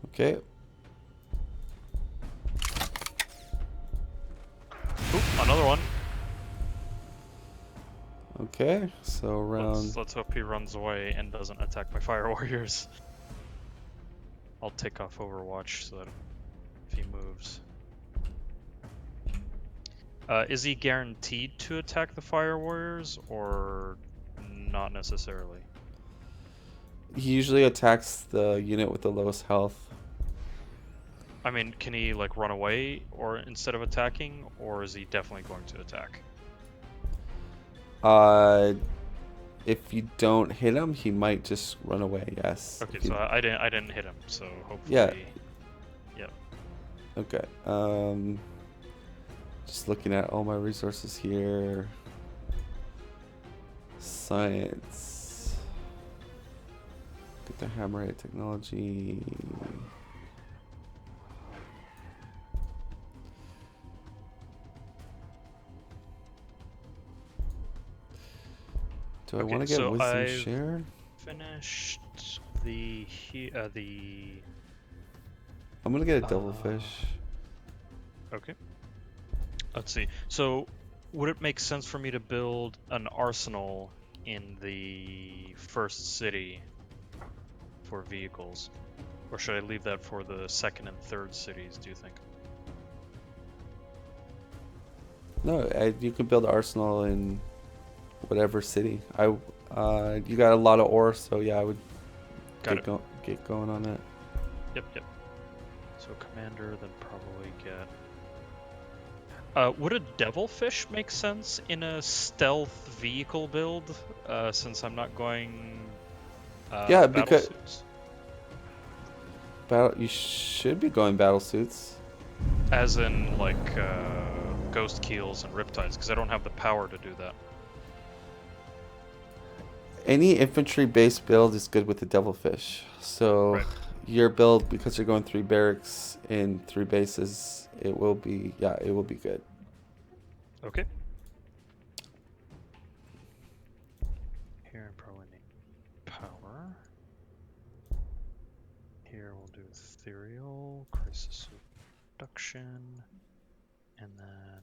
Okay. Oop, another one. Okay, so around. Let's hope he runs away and doesn't attack my Fire Warriors. I'll take off Overwatch so that if he moves. Is he guaranteed to attack the Fire Warriors, or not necessarily? He usually attacks the unit with the lowest health. I mean, can he like run away or instead of attacking, or is he definitely going to attack? If you don't hit him, he might just run away. Yes. Okay, so I didn't hit him, so hopefully. Yeah. Yep. Okay. Just looking at all my resources here. Science. Get the hammerhead technology. Do I want to get wisdom I've share? finished the I'm gonna get a devilfish. Okay. Let's see. So, would it make sense for me to build an arsenal in the first city for vehicles? Or should I leave that for the second and third cities, do you think? No, you can build arsenal in whatever city. You got a lot of ore, so yeah, I would get going on that. Yep. So commander, then probably get. Would a devilfish make sense in a stealth vehicle build? Since I'm not going. Yeah, battle because suits? you should be going battle suits. As in like ghost keels and riptides, because I don't have the power to do that. Any infantry-based build is good with the devilfish. So Right. your build, because you're going 3 barracks in 3 bases, it will be good. Okay. Here I probably need power. Here we'll do ethereal, crisis reduction, and then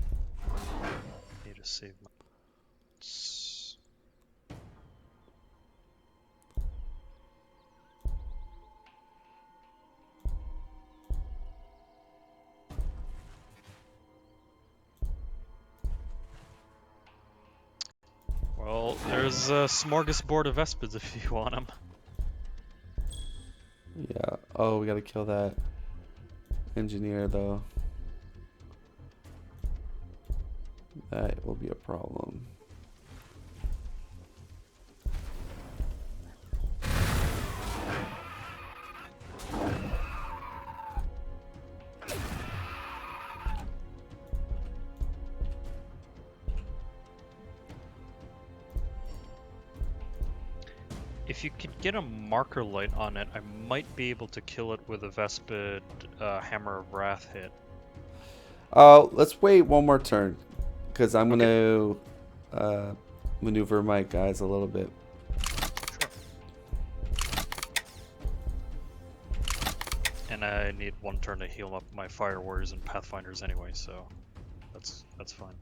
need to save my. Well, there's a smorgasbord of Vespids if you want them. Yeah. Oh, we gotta kill that engineer though. That will be a problem. If you could get a marker light on it, I might be able to kill it with a Vespid Hammer of Wrath hit. Let's wait one more turn, because I'm gonna maneuver my guys a little bit. Sure. And I need one turn to heal up my Fire Warriors and Pathfinders anyway, so that's fine.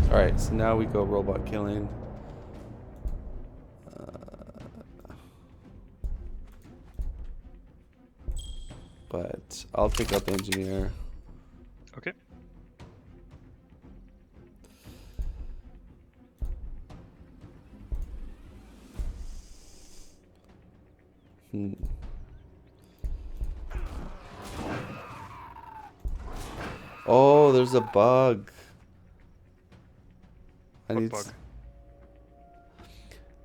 Alright, so now we go robot killing. But I'll take out the engineer. Okay. Oh, there's a bug. What bug?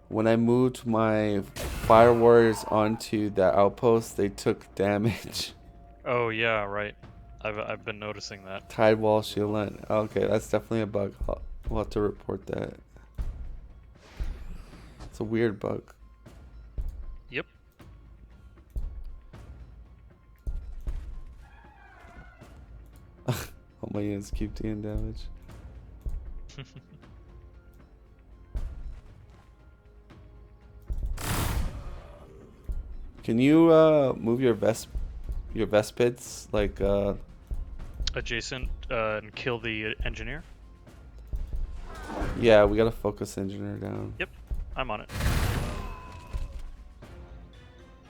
When I moved my Fire Warriors onto the outpost, they took damage. Oh yeah, right. I've been noticing that. Tide wall shield line. Okay, that's definitely a bug. We'll have to report that. It's a weird bug. Yep. All my units keep taking damage. Can you move your Vespids like Adjacent and kill the engineer? Yeah, we gotta focus engineer down. Yep, I'm on it.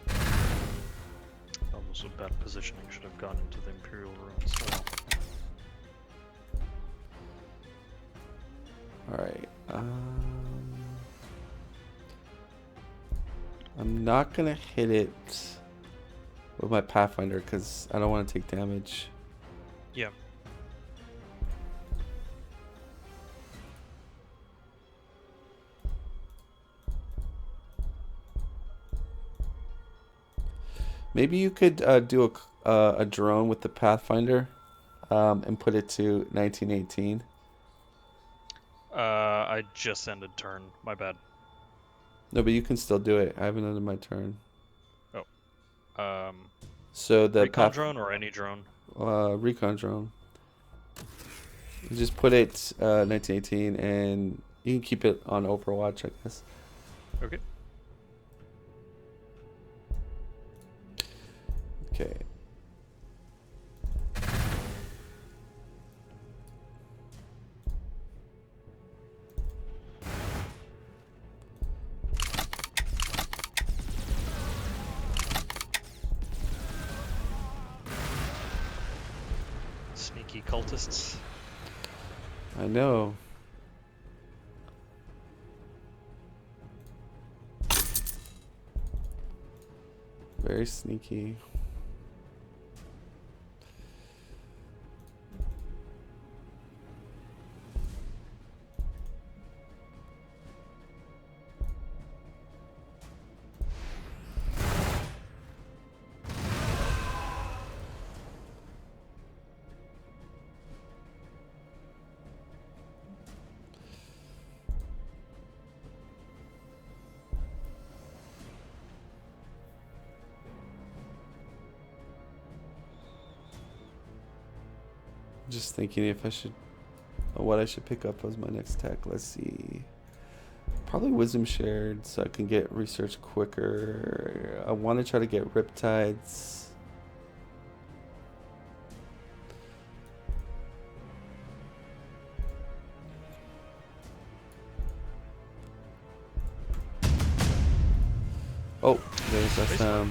That was a bad positioning. Should have gone into the Imperial ruins. Oh well. Alright. I'm not gonna hit it with my Pathfinder because I don't want to take damage. Yeah. Maybe you could do a drone with the Pathfinder and put it to 1918. I just ended turn. My bad. No, but you can still do it. I haven't ended my turn. Oh. So the Recon drone or any drone? Recon drone. You just put it 1918 and you can keep it on Overwatch, I guess. Okay. Okay. Sneaky cultists. I know. Very sneaky. Just thinking if I should, what I should pick up as my next tech. Let's see. Probably wisdom shared so I can get research quicker. I want to try to get riptides. Oh, there's SM.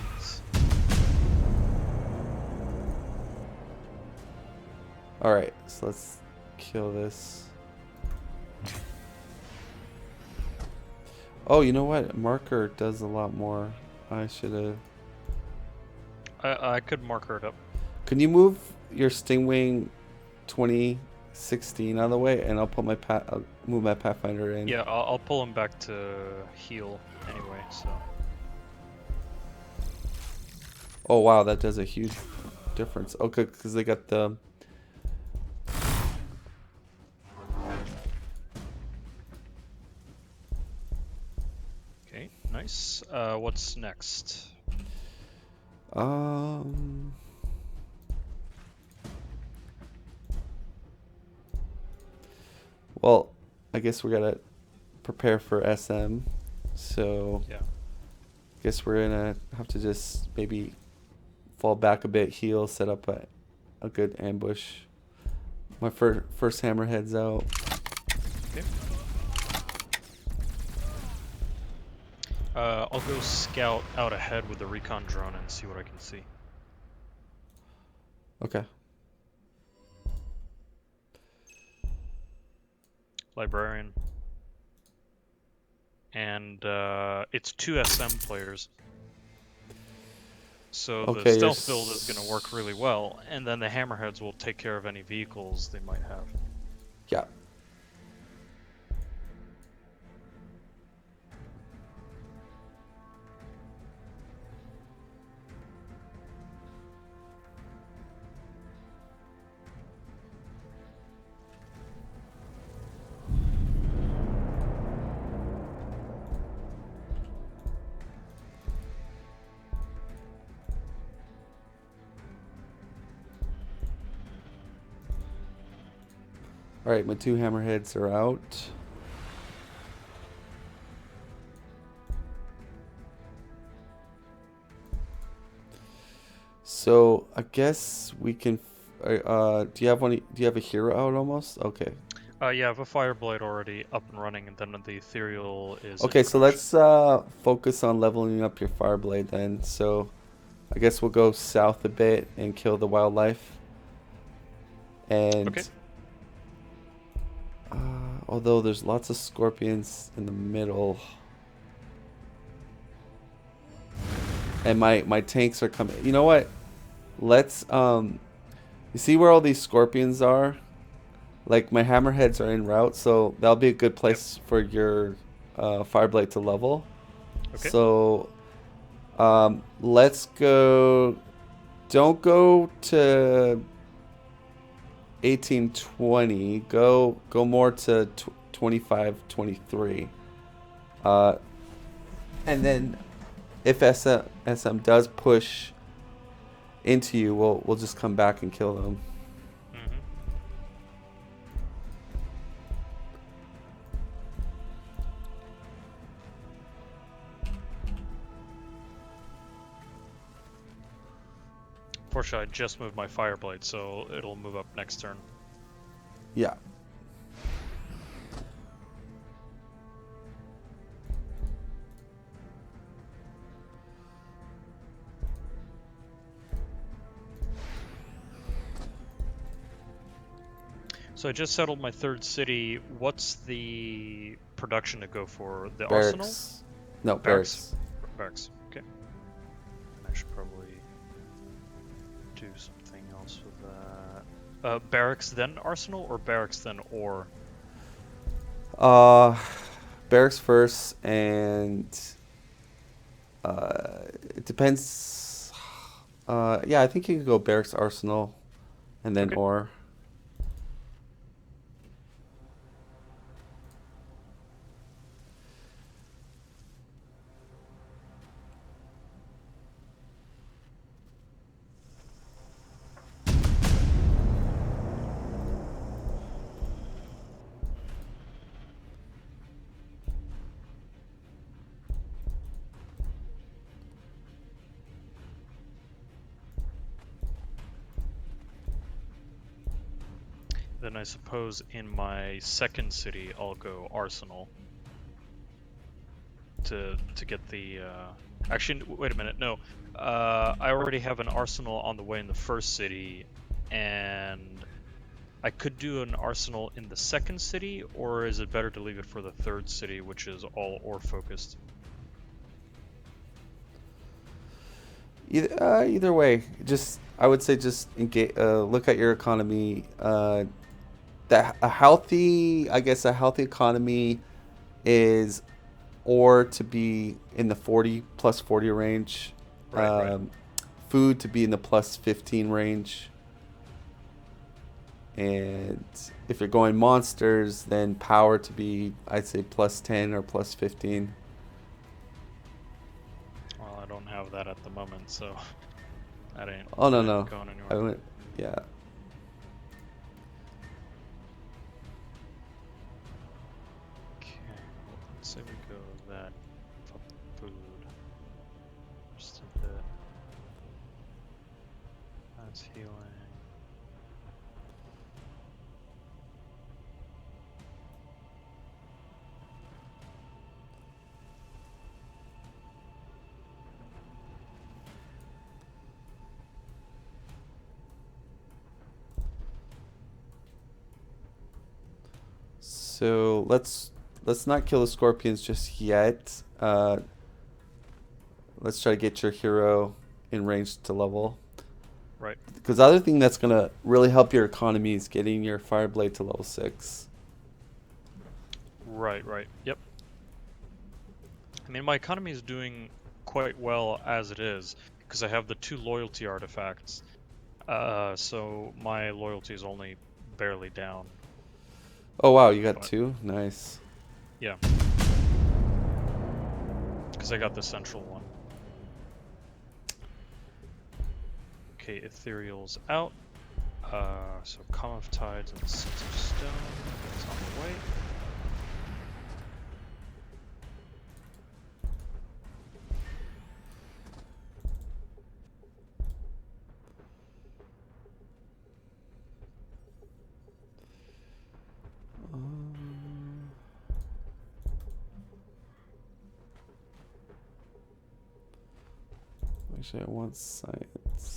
Alright, so let's kill this. Oh, you know what? Marker does a lot more. I should have. I could marker it up. Can you move your Stingwing 2016 out of the way, and I'll put my I'll move my Pathfinder in. Yeah, I'll pull him back to heal anyway. So. Oh wow, that does a huge difference. Okay, because they got the. Okay, nice. What's next? Well, I guess we gotta prepare for SM. So. Yeah. Guess we're gonna have to just maybe fall back a bit, heal, set up a good ambush. My first hammerhead's out. Okay. I'll go scout out ahead with the recon drone and see what I can see. Okay. Librarian. And it's 2 SM players. So Okay, the stealth build is going to work really well, and then the hammerheads will take care of any vehicles they might have. Yeah. Alright, my 2 hammerheads are out. So I guess we can. Do you have one? Do you have a hero out almost? Okay. Yeah, I have a Fireblade already up and running, and then the Ethereal is. Okay, so let's focus on leveling up your Fireblade then. So I guess we'll go south a bit and kill the wildlife. And okay. Although there's lots of scorpions in the middle. And my tanks are coming. You know what? Let's you see where all these scorpions are? Like my hammerheads are en route, so that'll be a good place for your Fireblade to level. Okay. So let's go. Don't go to 1820. Go more to 2523. And then if SM does push into you, we'll just come back and kill them. Fortunately, I just moved my Fireblade, so it'll move up next turn. Yeah. So I just settled my 3rd city. What's the production to go for? The Barracks. arsenal? No, barracks. Barracks. Okay. I should probably do something else with that. Barracks then arsenal, or barracks then ore? Barracks first, and it depends. Yeah, I think you could go barracks, arsenal, and then ore. then I suppose in my second city I'll go Arsenal to get the. Actually, wait a minute. No, I already have an Arsenal on the way in the first city, and I could do an Arsenal in the second city, or is it better to leave it for the third city, which is all ore focused? Either way, just I would say just engage, look at your economy. That a healthy, I guess, a healthy economy is ore to be in the 40 plus 40 range, Right. food to be in the plus 15 range, and if you're going monsters, then power to be, I'd say, plus 10 or plus 15. Well, I don't have that at the moment, so that ain't Oh no that ain't no, going I anywhere. went, yeah. Okay, well, let's say we go that food just a bit. That's healing. So let's not kill the scorpions just yet. Let's try to get your hero in range to level. Right. Because the other thing that's gonna really help your economy is getting your Fireblade to level 6. Right. Yep. I mean, my economy is doing quite well as it is because I have the 2 loyalty artifacts. So my loyalty is only barely down. Oh wow, you got But 2? Nice. yeah, because I got the central one. Okay, Ethereal's out. So Calm of Tides and Sense of Stone. That's on the way. Actually, I want science.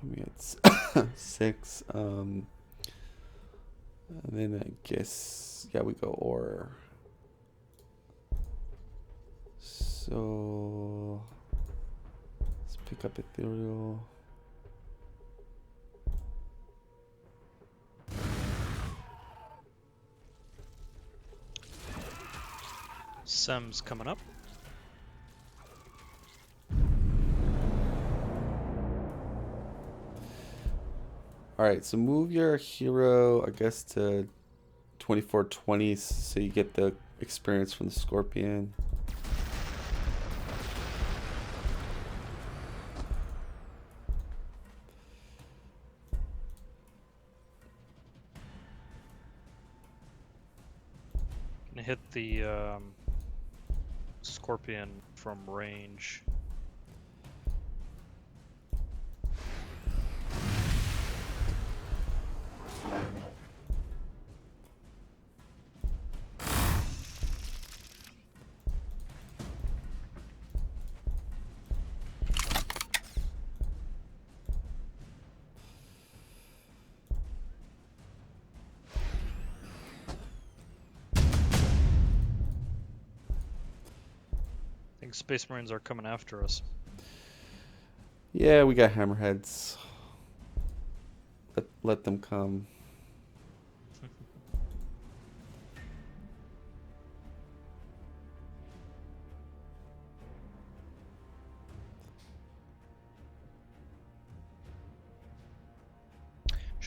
Put me at 6. And then I guess, yeah, we go ore. So let's pick up ethereal. Sem's coming up. All right, so move your hero, I guess, to 2420 so you get the experience from the scorpion. Gonna hit the Scorpion from range. I think Space Marines are coming after us. Yeah, we got hammerheads. Let them come.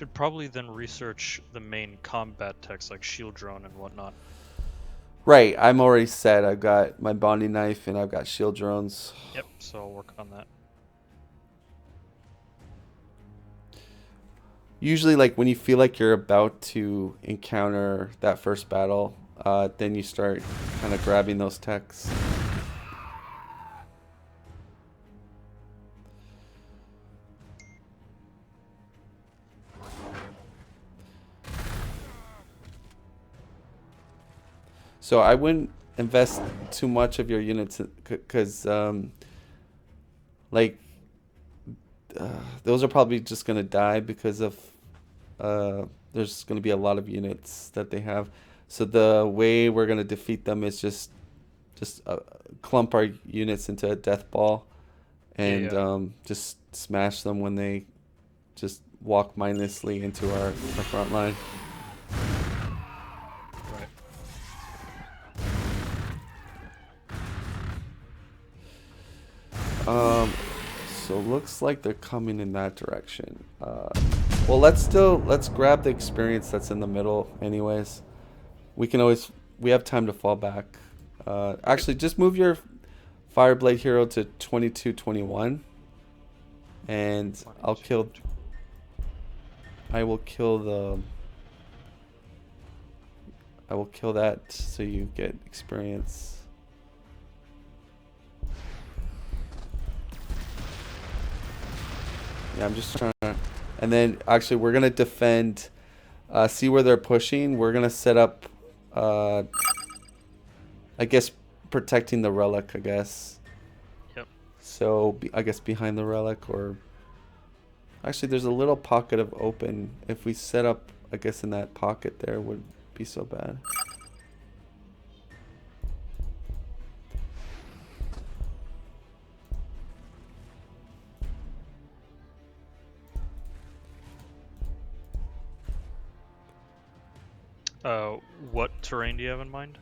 Should probably then research the main combat techs like shield drone and whatnot. Right, I'm already set. I've got my bonding knife and I've got shield drones. Yep, so I'll work on that. Usually, like when you feel like you're about to encounter that first battle, then you start kind of grabbing those techs. So I wouldn't invest too much of your units because, like, those are probably just gonna die because of there's gonna be a lot of units that they have. So the way we're gonna defeat them is just clump our units into a death ball, and Yeah. just smash them when they just walk mindlessly into our front line. Right. So looks like they're coming in that direction. Well, let's grab the experience that's in the middle, anyways. We have time to fall back. Actually, just move your Fireblade hero to 2221, and I will kill that so you get experience. Yeah, I'm just trying to, and then actually we're gonna defend. See where they're pushing. We're gonna set up. I guess protecting the relic. I guess. Yep. So I guess behind the relic, or actually there's a little pocket of open. If we set up, I guess in that pocket there would be so bad. What terrain do you have in mind?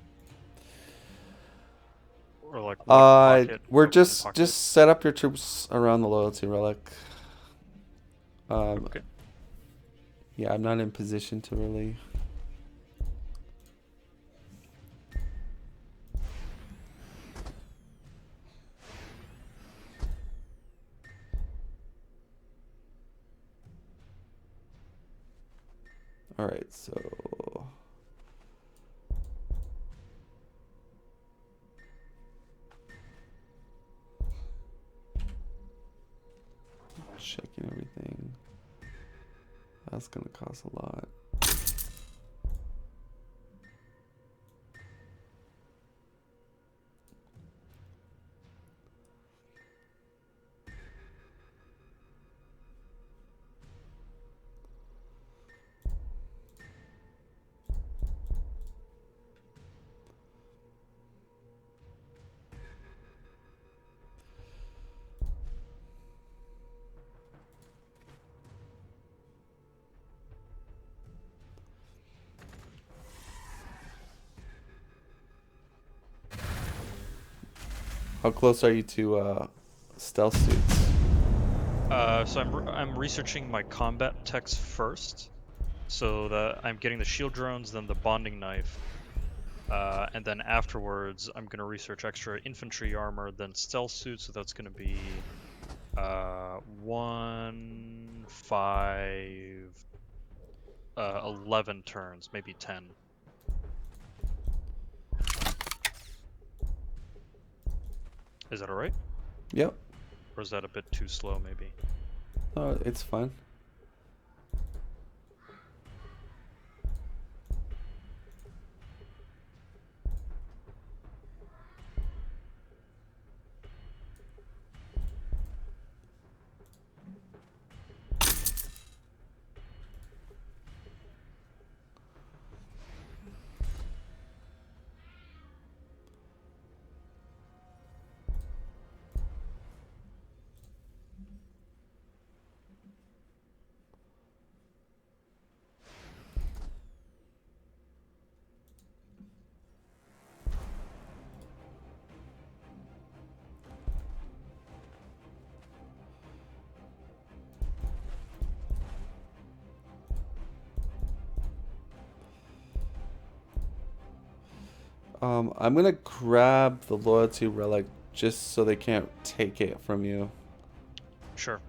Or like what pocket? We're Open just pocket? set up your troops around the loyalty relic. Okay. Yeah, I'm not in position to really. All right, so. Checking everything. That's gonna cost a lot. How close are you to stealth suits? So I'm researching my combat techs first, so that I'm getting the shield drones, then the bonding knife, and then afterwards I'm gonna research extra infantry armor, then stealth suits. So that's gonna be 1, 5, 11 turns, maybe 10. Is that alright? Yep. Or is that a bit too slow, maybe? Oh, it's fine. I'm gonna grab the loyalty relic just so they can't take it from you. Sure.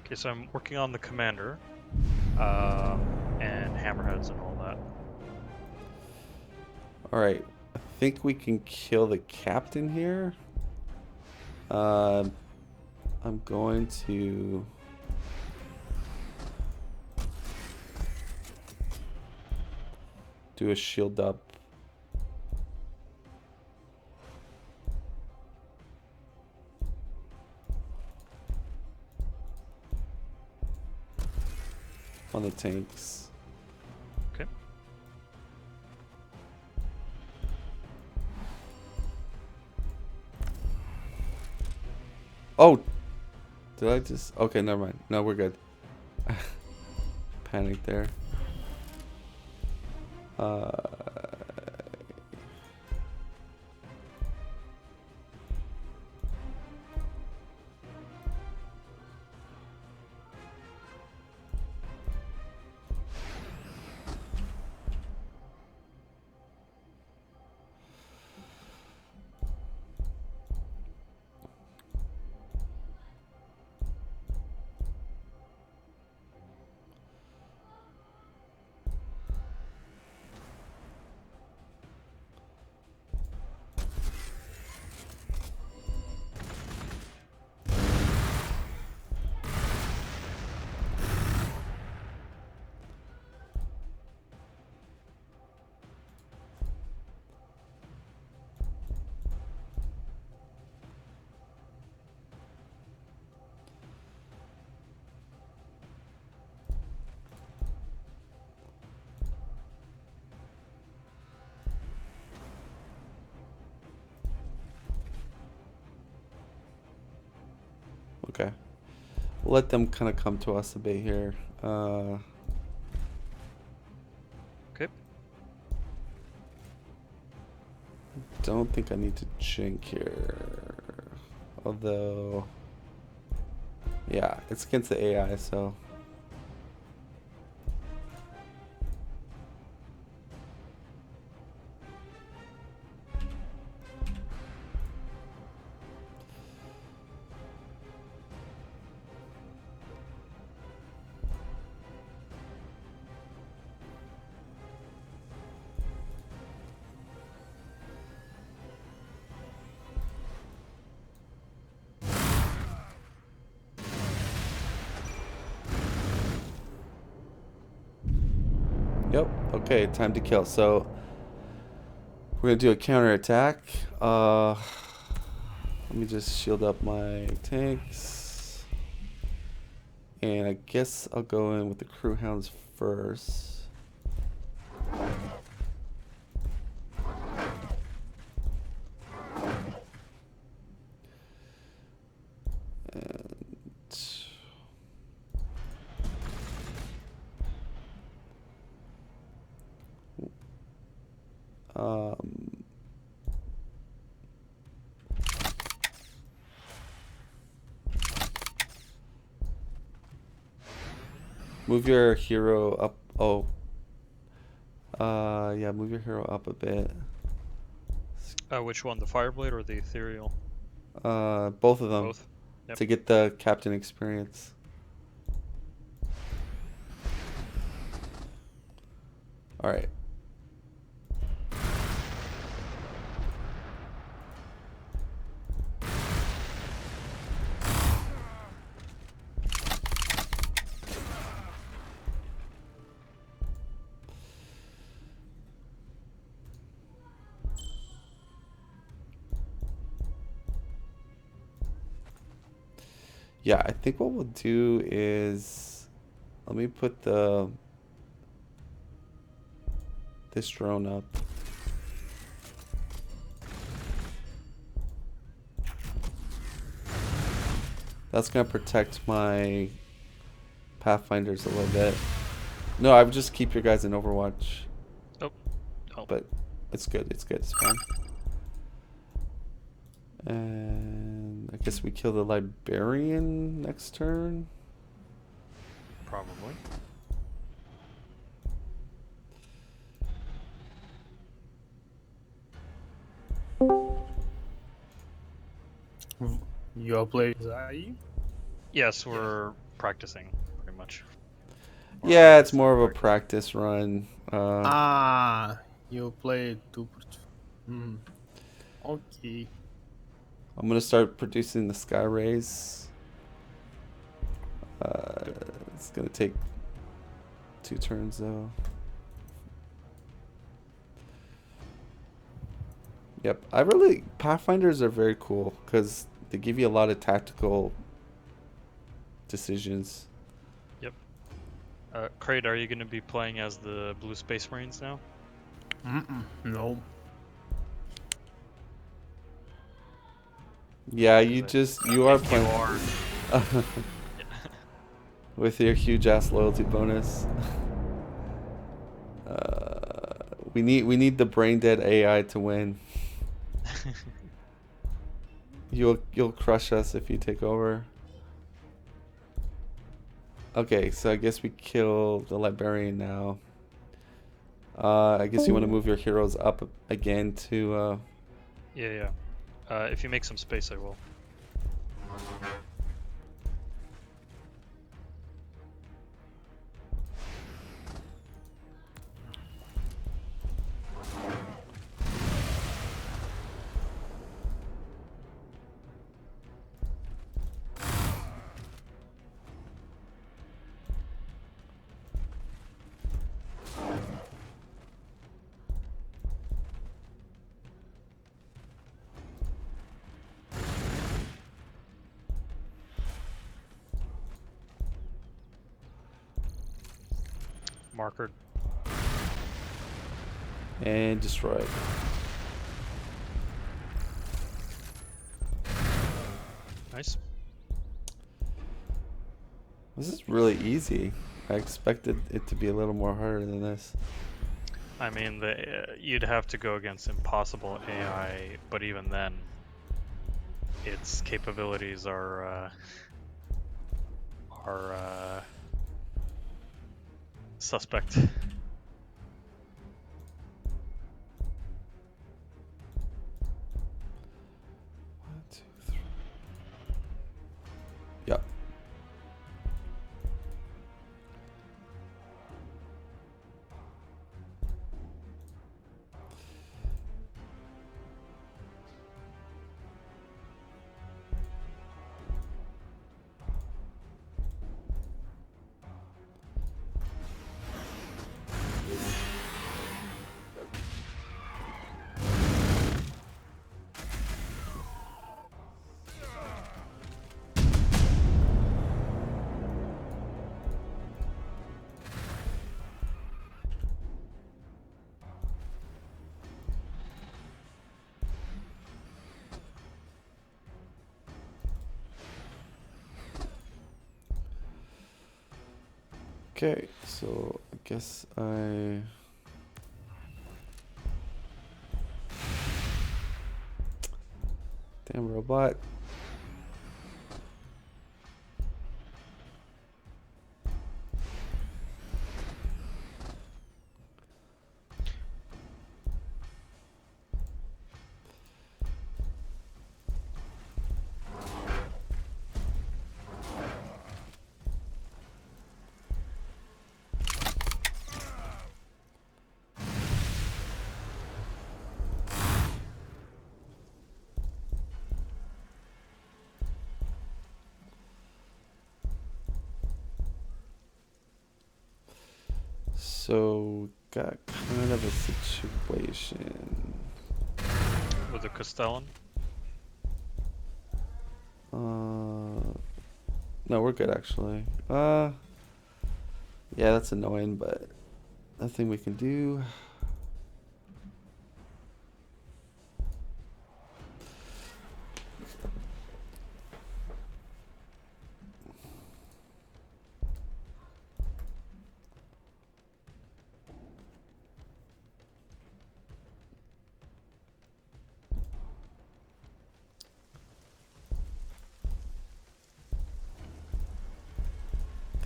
Okay, so I'm working on the commander, and hammerheads and all that. Alright, I think we can kill the captain here. I'm going to... do a shield up. On the tanks. Okay. Oh! Did I just... Okay, never mind. No, we're good. Panic there. Okay. We'll let them kind of come to us a bit here. Okay. Don't think I need to jink here. Although... yeah, it's against the AI, so... Yep. Okay, time to kill. So we're gonna do a counter attack. Let me just shield up my tanks. And I guess I'll go in with the crew hounds first. Move your hero up. Oh. Yeah, move your hero up a bit. Which one, the Fireblade or the Ethereal? Both of them. Both. Yep. To get the captain experience. Alright. Yeah, I think what we'll do is, let me put this drone up. That's gonna protect my Pathfinders a little bit. No, I would just keep your guys in Overwatch. Oh. Oh. But it's good, it's good, it's fine. And I guess we kill the librarian next turn. Probably. You are playing Zai? Yes, we're practicing pretty much. Or Yeah, I it's more of a practice run. You play two. Okay. I'm gonna start producing the sky rays. It's gonna take 2 turns though. Yep, Pathfinders are very cool because they give you a lot of tactical decisions. Yep. Crate, are you going to be playing as the Blue Space Marines now? No. Yeah, you are If you playing are, with your huge ass loyalty bonus. We need the brain dead AI to win. You'll crush us if you take over. Okay, so I guess we kill the librarian now. I guess you want to move your heroes up again to. yeah. If you make some space, I will. Marker. And destroy. Nice. This is really easy. I expected it to be a little more harder than this. I mean, you'd have to go against impossible AI, but even then, its capabilities are suspect. 1, 2, 3. Yep. Okay, so I guess Damn robot. So got kind of a situation. With the Castellan. No, we're good actually. Yeah, that's annoying, but nothing we can do.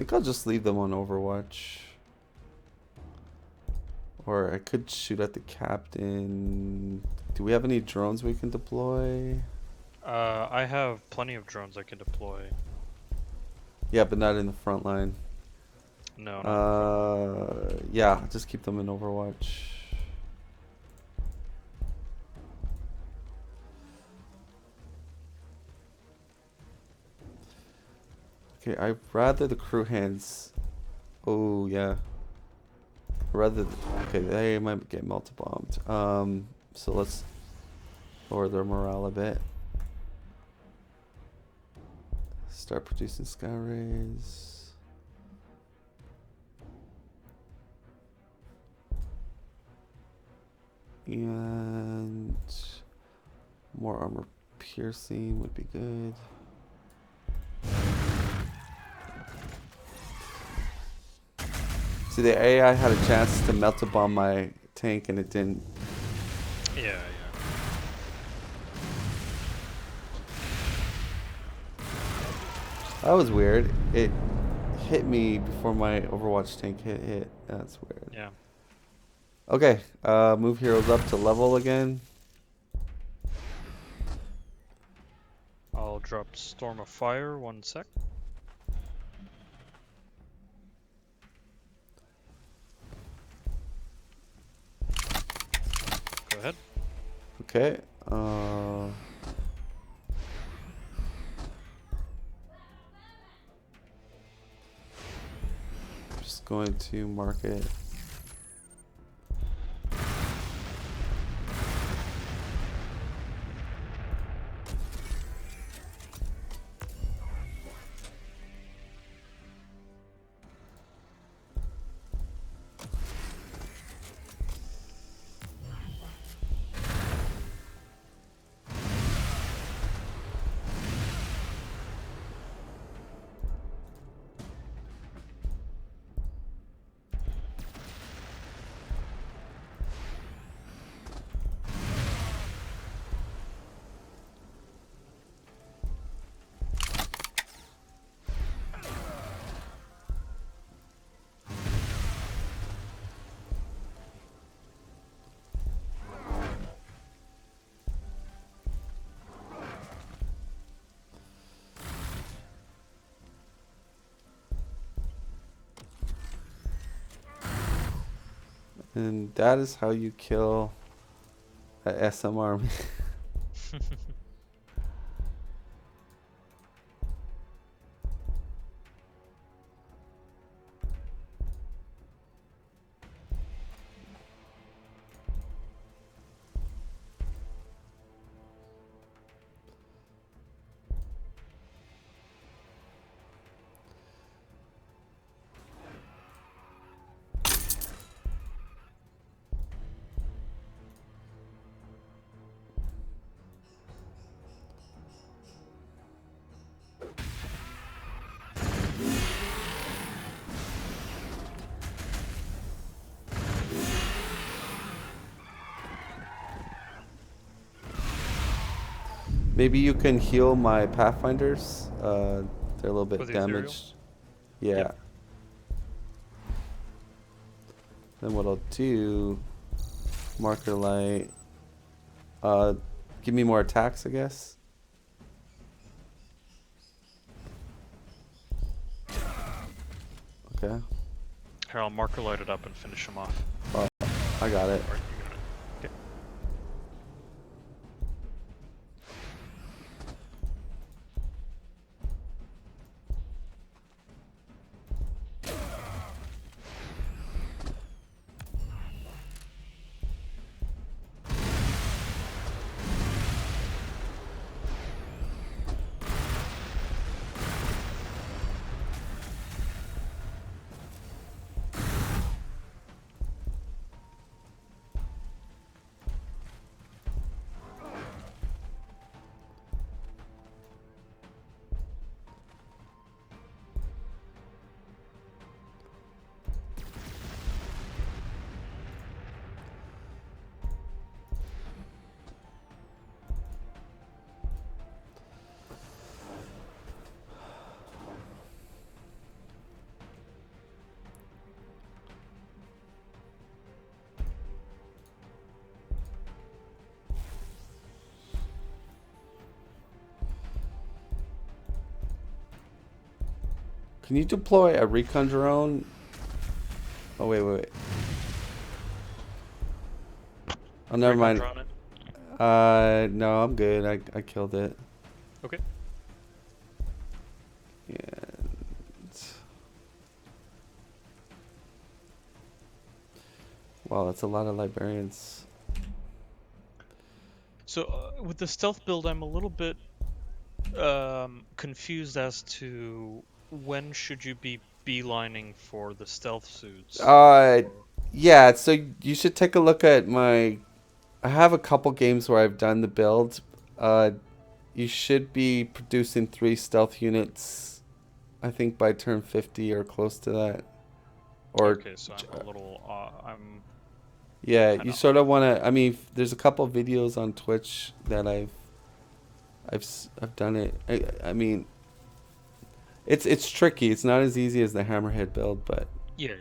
think I'll just leave them on Overwatch. Or I could shoot at the captain. Do we have any drones we can deploy? I have plenty of drones I can deploy. Yeah, but not in the front line. No, not Yeah, just keep them in Overwatch. Okay, I'd rather the crew hands. Oh yeah. Rather, okay, they might get multi-bombed. So let's lower their morale a bit. Start producing sky rays. And more armor piercing would be good. See, the AI had a chance to melt a bomb my tank and it didn't. Yeah. That was weird. It hit me before my Overwatch tank hit. That's weird. Yeah. Okay, move heroes up to level again. I'll drop Storm of Fire, 1 sec. Go ahead. Okay. Just going to mark it. And that is how you kill a SM army. Maybe you can heal my Pathfinders. They're a little bit With the damaged. Yeah. Yep. Then what I'll do, marker light. Give me more attacks, I guess. Okay. Here, I'll marker light it up and finish him off. Oh, I got it. Or you got it. Okay. Can you deploy a recon drone? Oh, wait. Oh, never Recon mind. drone it? No, I'm good. I killed it. Okay. And... Wow, that's a lot of librarians. So with the stealth build, I'm a little bit confused as to when should you be beelining for the stealth suits. Yeah, so you should take a look at my... I have a couple games where I've done the build. You should be producing 3 stealth units, I think, by turn 50 or close to that. Or Okay, so I'm a little. yeah, kinda you sort of off. want to. I mean, there's a couple videos on Twitch that I've done it. I mean, it's tricky. It's not as easy as the Hammerhead build, but Yeah.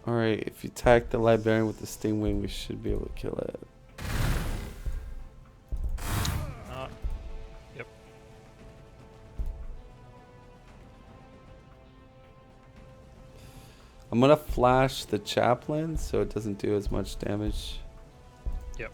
alright, if you attack the librarian with the stingwing, we should be able to kill it. Yep. I'm gonna flash the chaplain so it doesn't do as much damage. Yep.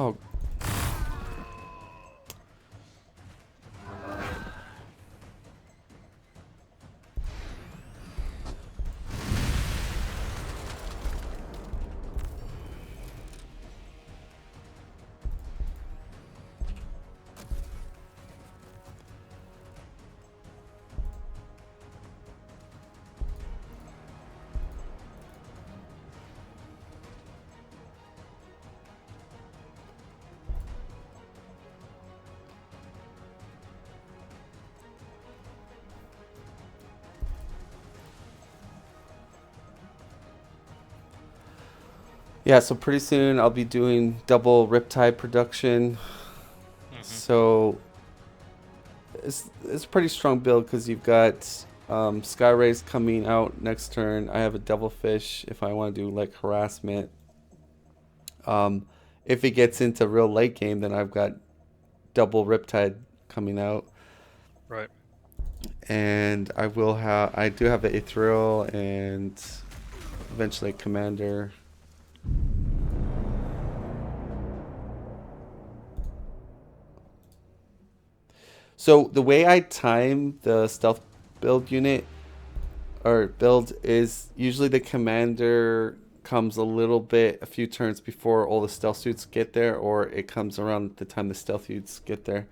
Oh. Yeah, so pretty soon I'll be doing double Riptide production. So it's a pretty strong build because you've got Sky Rays coming out next turn. I have a Devilfish if I want to do like harassment. If it gets into real late game, then I've got double Riptide coming out. Right. And I do have an Ethereal and eventually a Commander. So the way I time the stealth build unit or build is usually the commander comes a few turns before all the stealth suits get there, or it comes around the time the stealth suits get there.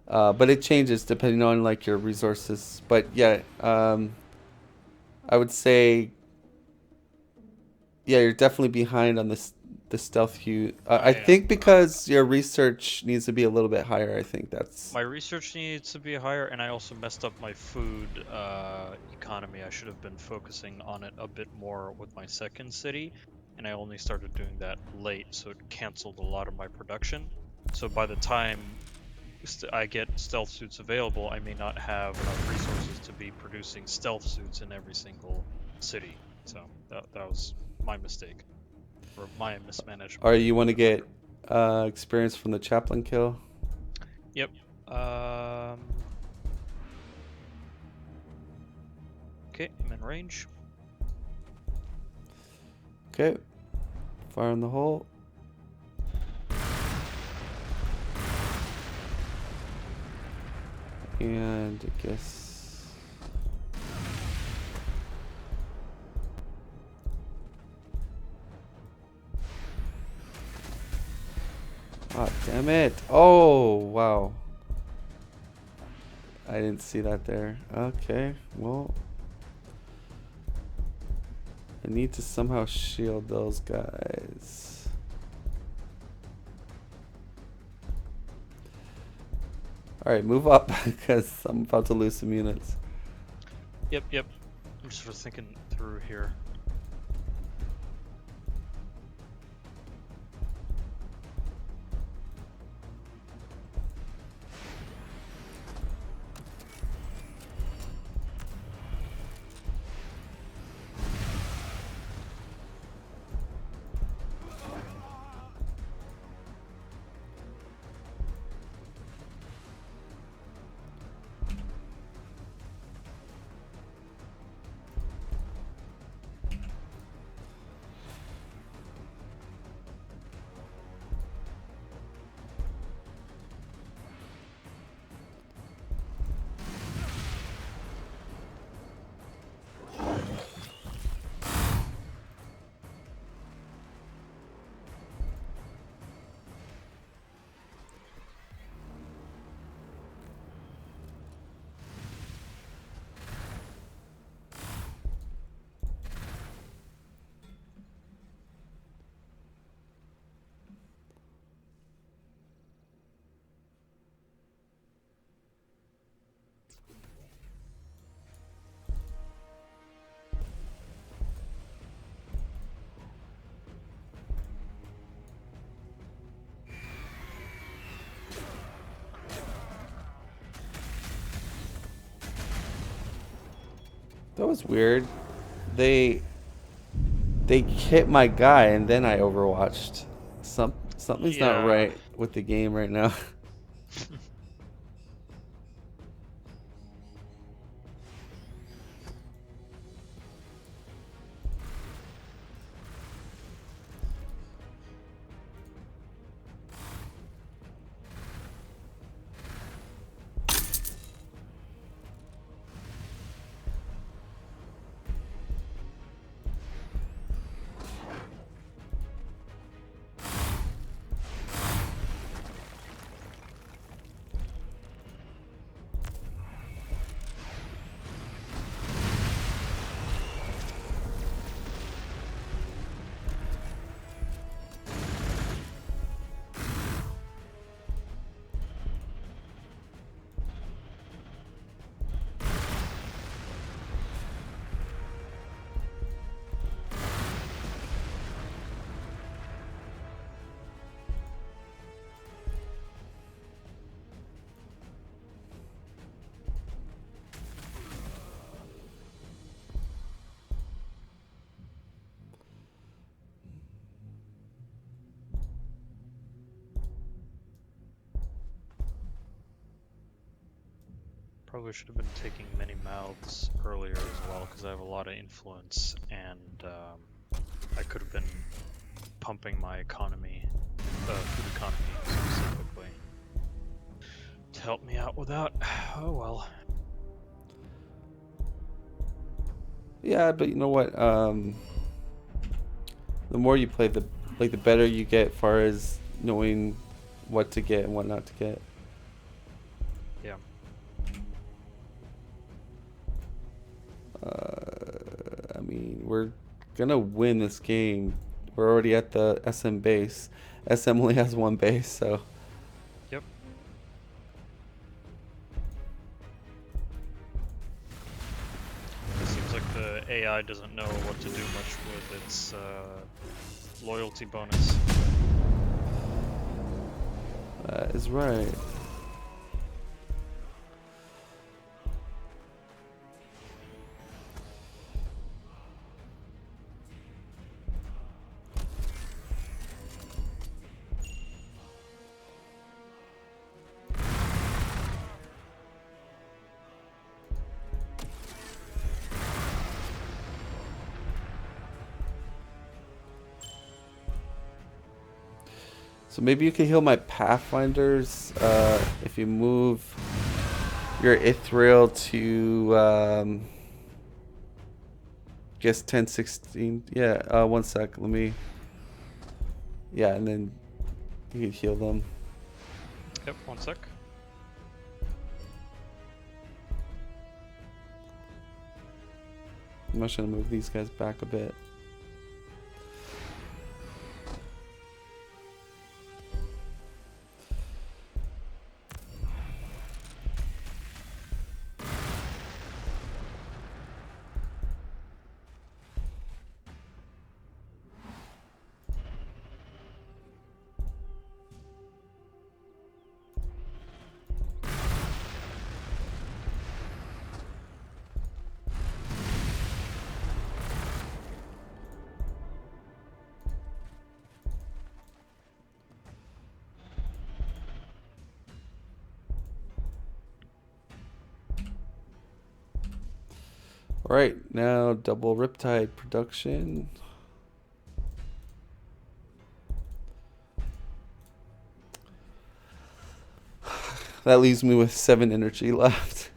But it changes depending on like your resources. But yeah, I would say, yeah, you're definitely behind on the stealth hue. I think because your research needs to be a little bit higher. I think that's. My research needs to be higher, and I also messed up my food economy. I should have been focusing on it a bit more with my second city, and I only started doing that late, so it canceled a lot of my production. So by the time I get stealth suits available, I may not have enough resources to be producing stealth suits in every single city. So that was my mistake, or my mismanagement. Or you want to get experience from the chaplain kill? Yep. Okay, I'm in range. Okay. Fire in the hole. And I guess. Oh, damn it. Oh, wow. I didn't see that there. Okay, well. I need to somehow shield those guys. Alright, move up because I'm about to lose some units. Yep. I'm just thinking through here. That was weird. They hit my guy and then I overwatched. Something's not Yeah. right with the game right now. Probably should have been taking many mouths earlier as well, because I have a lot of influence, and I could have been pumping my economy, food economy specifically, to help me out without. Oh well. Yeah, but you know what? The more you play, the better you get as far as knowing what to get and what not to get. Yeah. I mean, we're gonna win this game. We're already at the SM base. SM only has one base, so. Yep. It seems like the AI doesn't know what to do much with its loyalty bonus. That is right. So maybe you can heal my Pathfinders if you move your Ithriel to guess 10, 16. Yeah, 1 sec. Let me. Yeah, and then you can heal them. Yep, 1 sec. I'm just gonna move these guys back a bit. Alright, now double Riptide production. That leaves me with 7 energy left.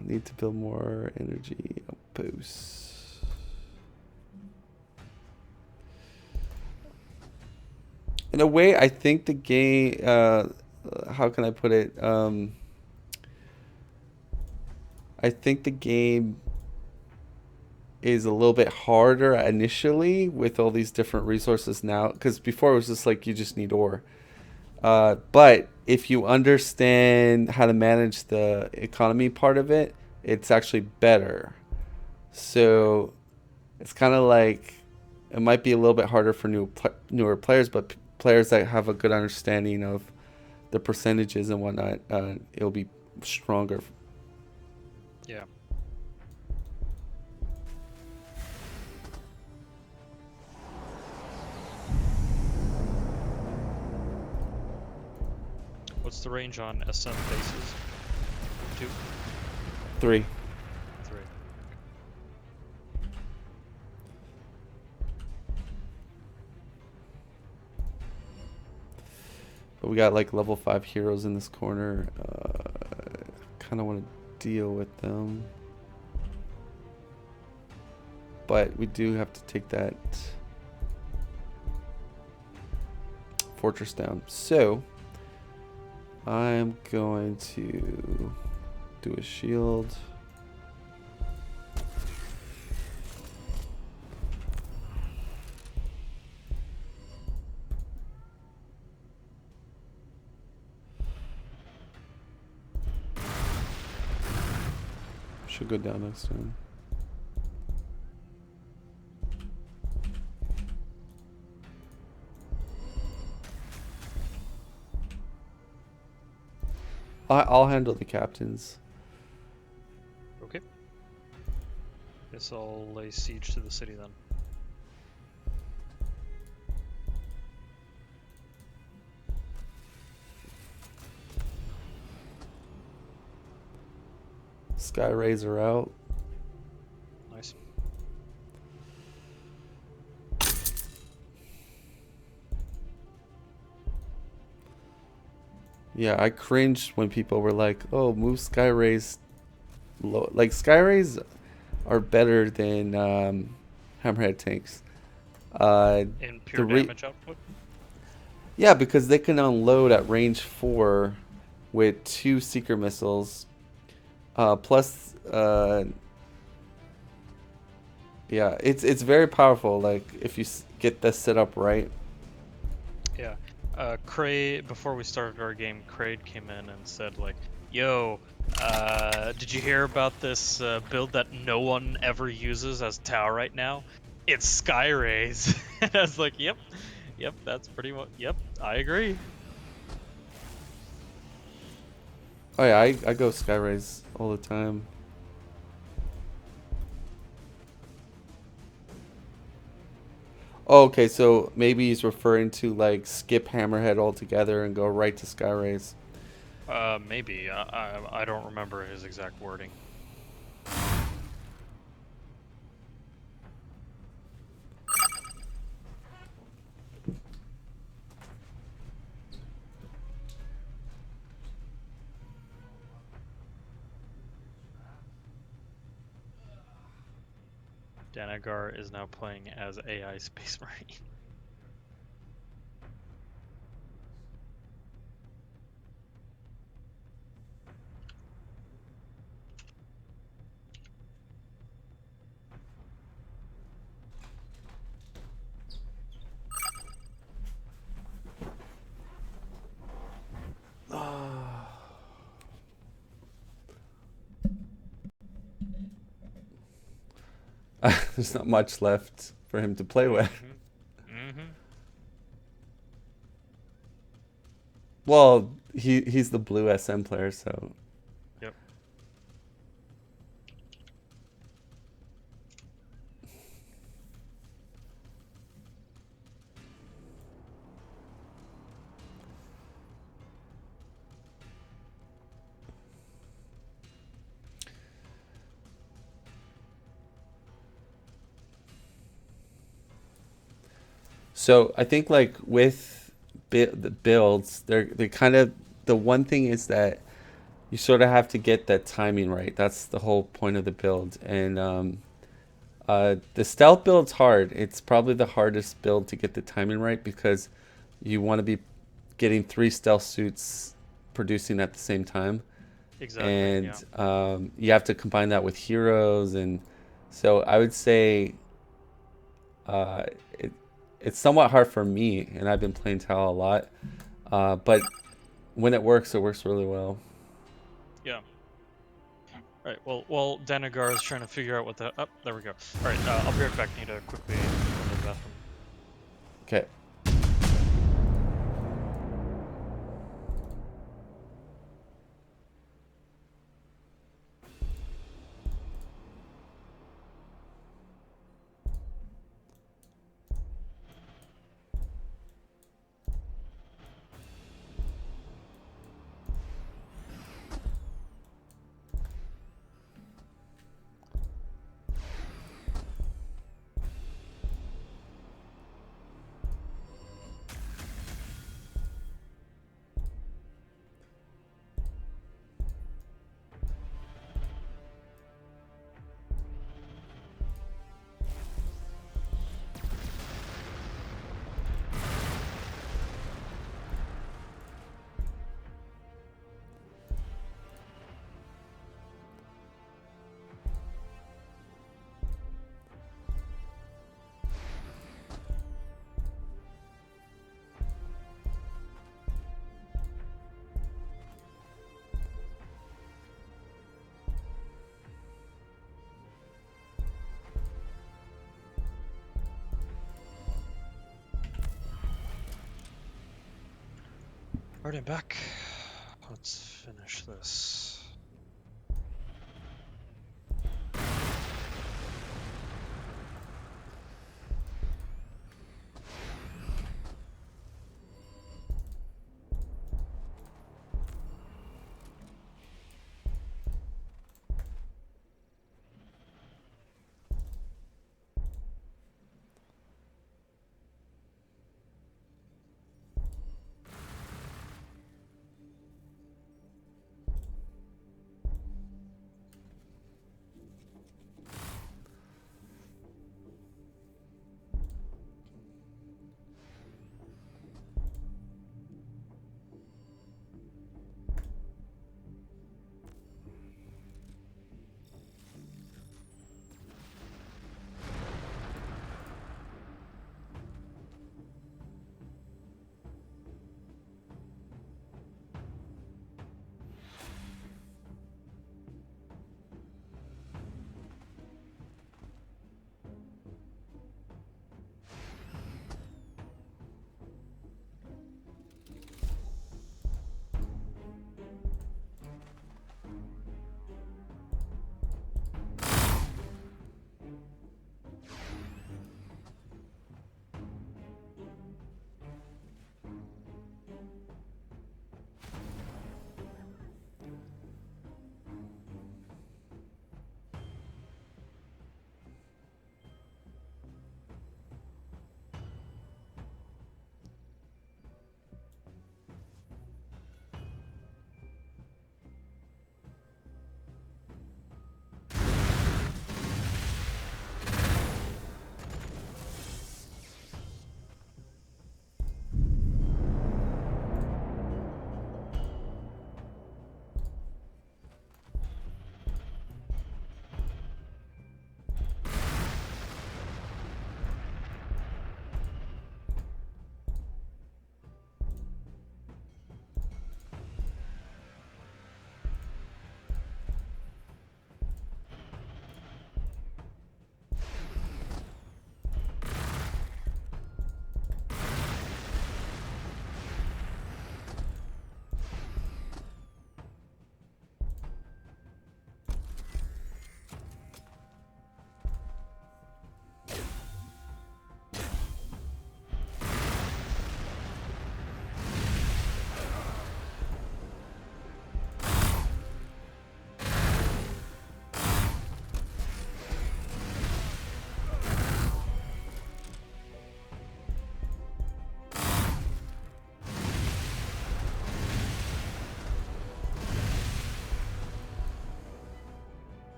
Need to build more energy outposts. In a way, I think the game, how can I put it? I think the game is a little bit harder initially with all these different resources now, because before it was just like you just need ore. But if you understand how to manage the economy part of it, it's actually better. So it's kind of like it might be a little bit harder for newer players, but players that have a good understanding of the percentages and whatnot, it'll be stronger. Yeah. What's the range on SM bases? 2? 3. 3. But we got like level 5 heroes in this corner. Kind of want to deal with them. But we do have to take that fortress down. So I'm going to do a shield. Should go down next time. I'll handle the captains. Okay. Guess I'll lay siege to the city then. Sky rays are out. Nice. Yeah, I cringed when people were like, "Oh, move sky rays low." Like sky rays are better than hammerhead tanks. In The pure damage output? Yeah, because they can unload at range 4 with 2 seeker missiles. Plus, yeah, it's very powerful. Like if you get this set up right. Yeah. Kraid, before we started our game, Kraid came in and said like, "Yo, did you hear about this build that no one ever uses as Tau right now? It's Sky Rays." And I was like, "Yep, that's pretty much. Yep, I agree." Oh yeah, I go sky rays all the time. Oh, okay, so maybe he's referring to like skip hammerhead altogether and go right to sky rays. Maybe. I don't remember his exact wording. Danagar is now playing as AI Space Marine. There's not much left for him to play with. Mm-hmm. Well, he's the blue SM player, so Yep. so I think like with the builds, they're kind of the one thing is that you sort of have to get that timing right. That's the whole point of the build. And the stealth build's hard. It's probably the hardest build to get the timing right because you want to be getting 3 stealth suits producing at the same time. Exactly. And Yeah. you have to combine that with heroes. And so I would say uh, it, it's somewhat hard for me, and I've been playing Tau a lot. But when it works really well. Yeah. All right. Well, Danagar is trying to figure out what the. Oh, there we go. All right. I'll be right back. Need to quickly go to the bathroom. Okay. All right, I'm back. Let's finish this.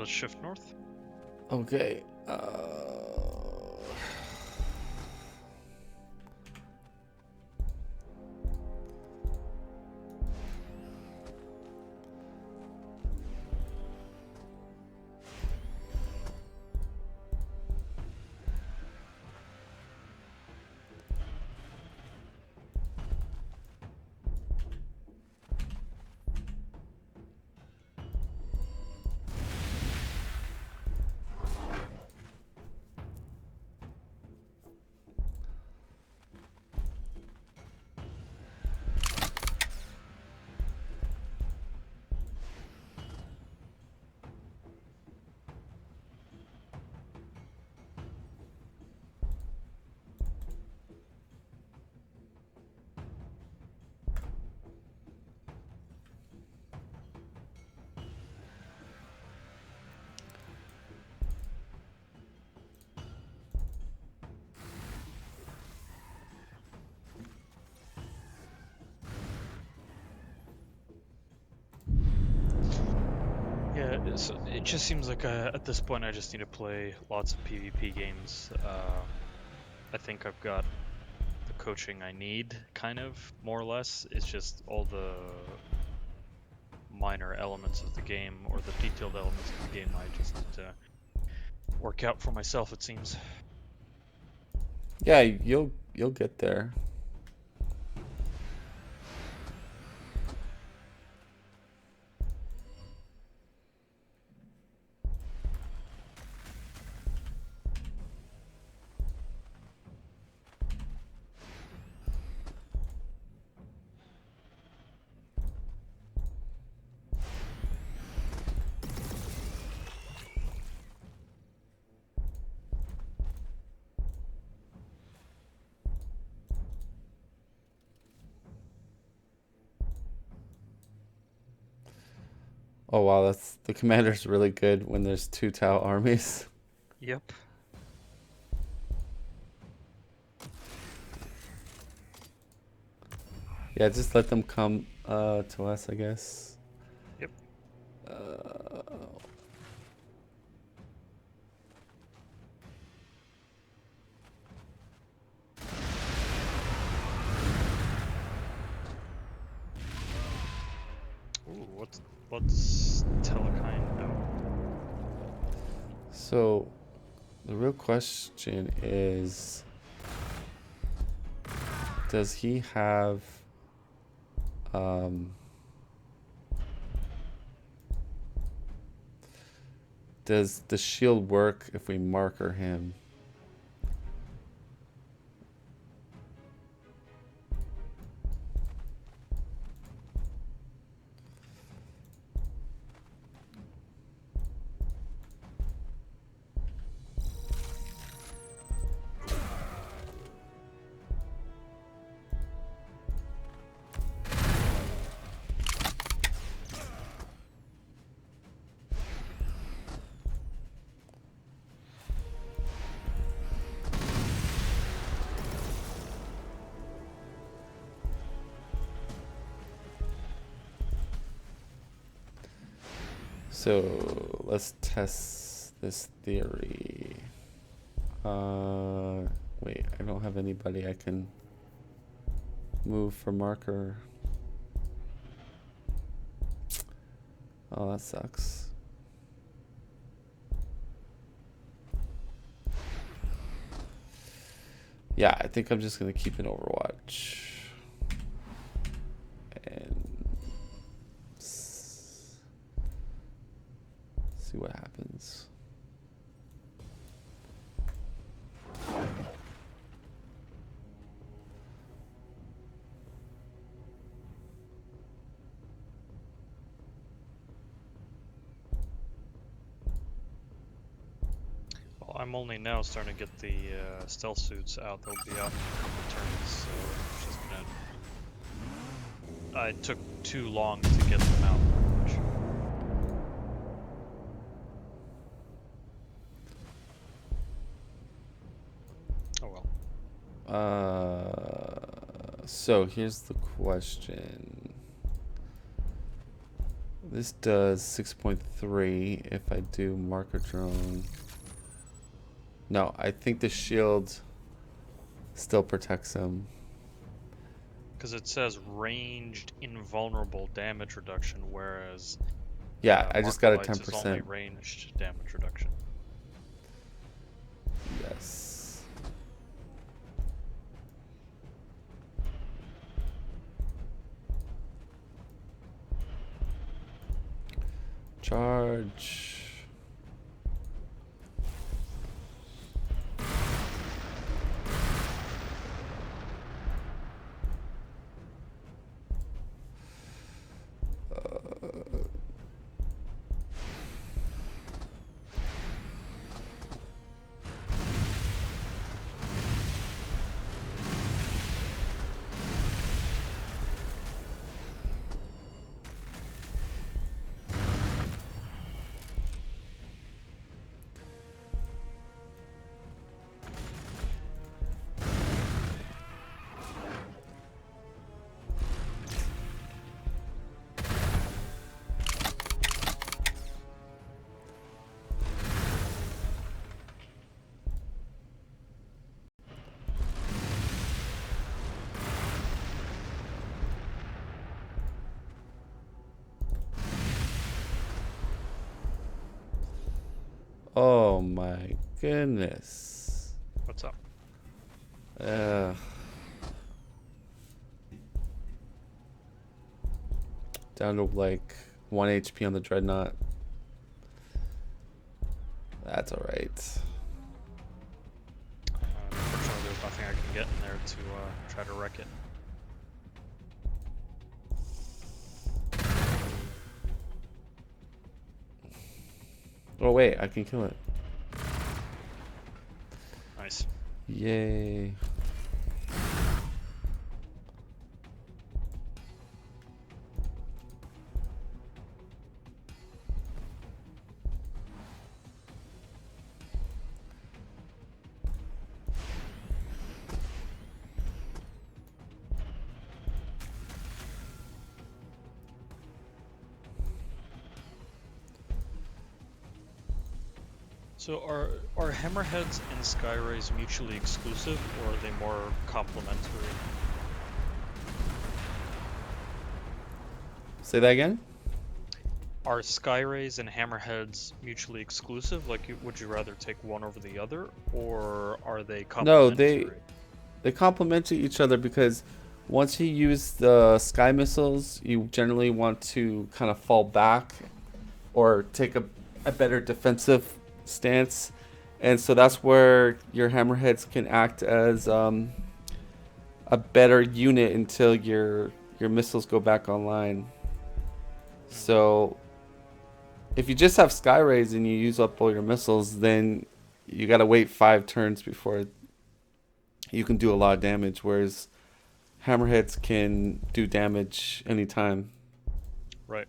Let's shift north. Okay. Yeah, it just seems like at this point I just need to play lots of PvP games. I think I've got the coaching I need, kind of, more or less. It's just all the minor elements of the game, or the detailed elements of the game, I just need to work out for myself, it seems. Yeah, you'll get there. Oh wow, that's the commander's really good when there's 2 Tau armies. Yep. Yeah, just let them come to us, I guess. Yep. Ooh, what's Telekine do? So the real question is, does he have does the shield work if we marker him? So let's test this theory. Wait, I don't have anybody I can move for marker. Oh, that sucks. Yeah, I think I'm just gonna keep an Overwatch. And see what happens. Well, I'm only now starting to get the stealth suits out. They'll be out in a couple turns, so it's just gonna... I took too long to get them out, pretty much. Oh well. So here's the question. This does 6.3 if I do marker drone. No, I think the shield still protects him. Because it says ranged invulnerable damage reduction, whereas Yeah, I just got a Marker Lights is only 10%. ranged damage reduction. Yes. Charge. Oh my goodness. What's up? Down to like 1 HP on the dreadnought. That's alright. Unfortunately, there's nothing I can get in there to try to wreck it. Oh wait, I can kill it. Nice. Yay. So are hammerheads and skyrays mutually exclusive, or are they more complementary? Say that again? Are skyrays and hammerheads mutually exclusive? Like, would you rather take one over the other, or are they No, complementary? they complement each other because once you use the sky missiles, you generally want to kind of fall back or take a better defensive stance. And so that's where your hammerheads can act as a better unit until your missiles go back online. So if you just have sky rays and you use up all your missiles, then you gotta wait 5 turns before you can do a lot of damage, whereas hammerheads can do damage anytime. Right.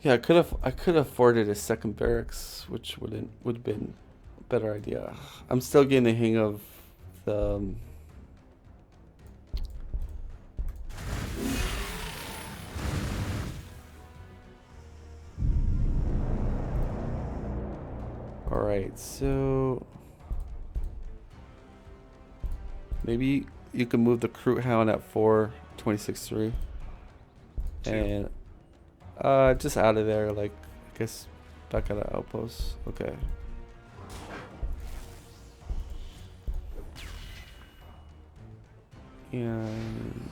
Yeah, I could have afforded a second barracks, which would have been a better idea. I'm still getting the hang of the. All right, so maybe you can move the Crew Hound at 426.3, 2. and just out of there, like I guess back out of outpost. Okay. And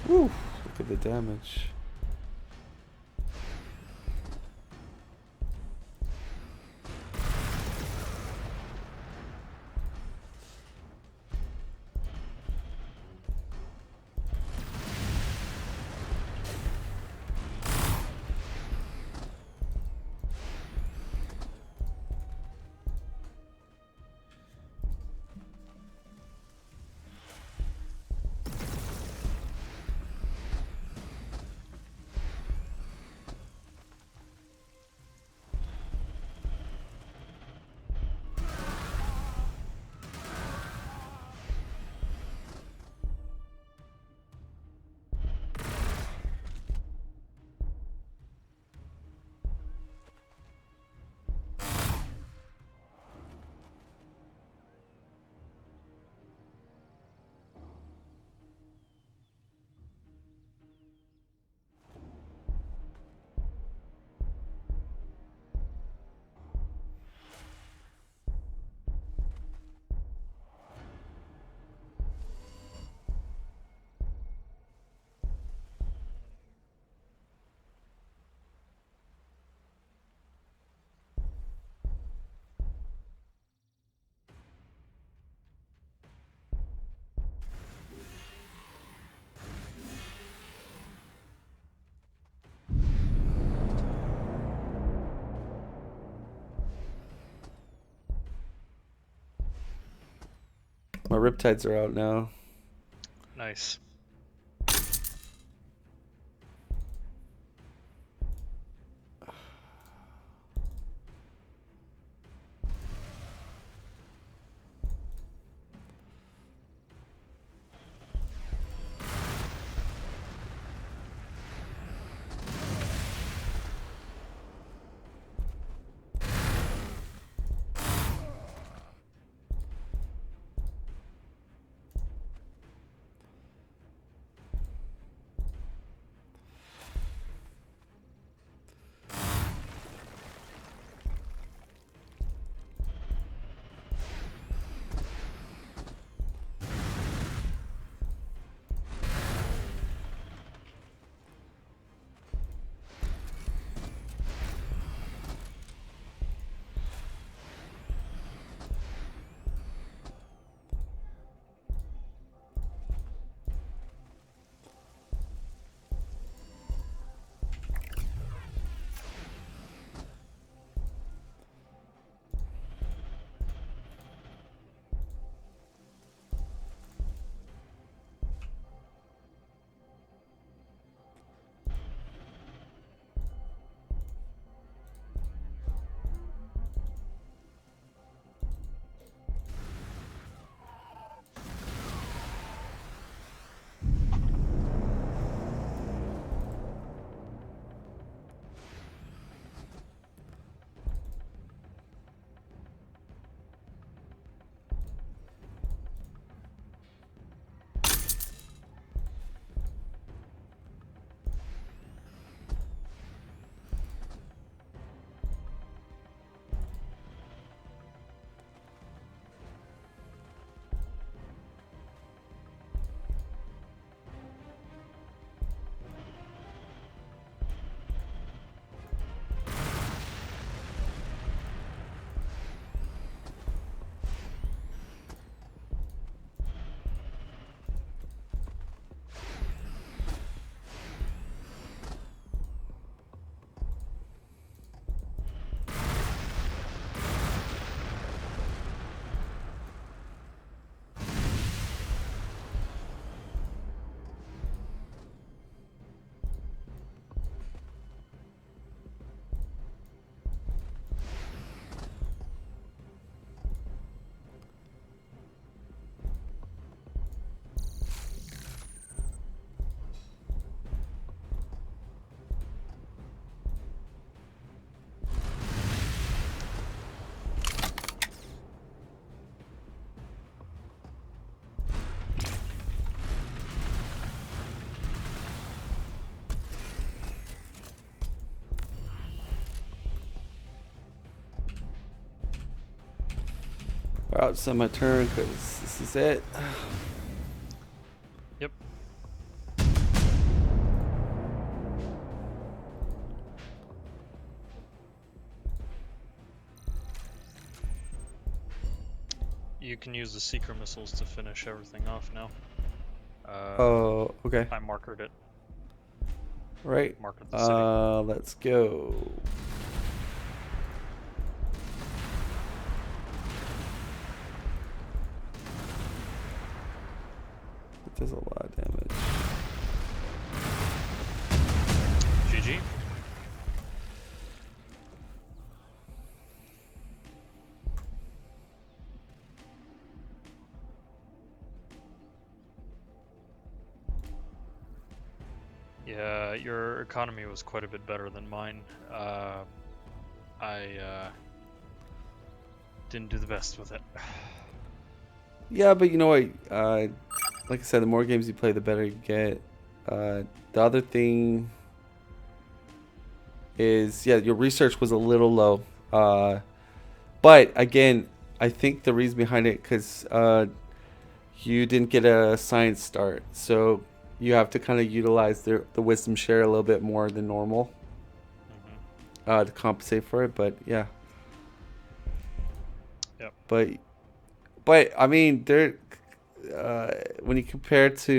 woo, look at the damage. My riptides are out now. Nice. Alright, it's on my turn because this is it. Yep. You can use the secret missiles to finish everything off now. Oh, okay. I markered it. Right. Markered the city. Let's go. It does a lot of damage. GG. Yeah, your economy was quite a bit better than mine. I didn't do the best with it. Yeah, but you know what? Like I said, the more games you play, the better you get. The other thing is, yeah, your research was a little low. But again, I think the reason behind it, because you didn't get a science start, so you have to kind of utilize the wisdom share a little bit more than normal to compensate for it. But yeah. Yep. But I mean, there when you compare it to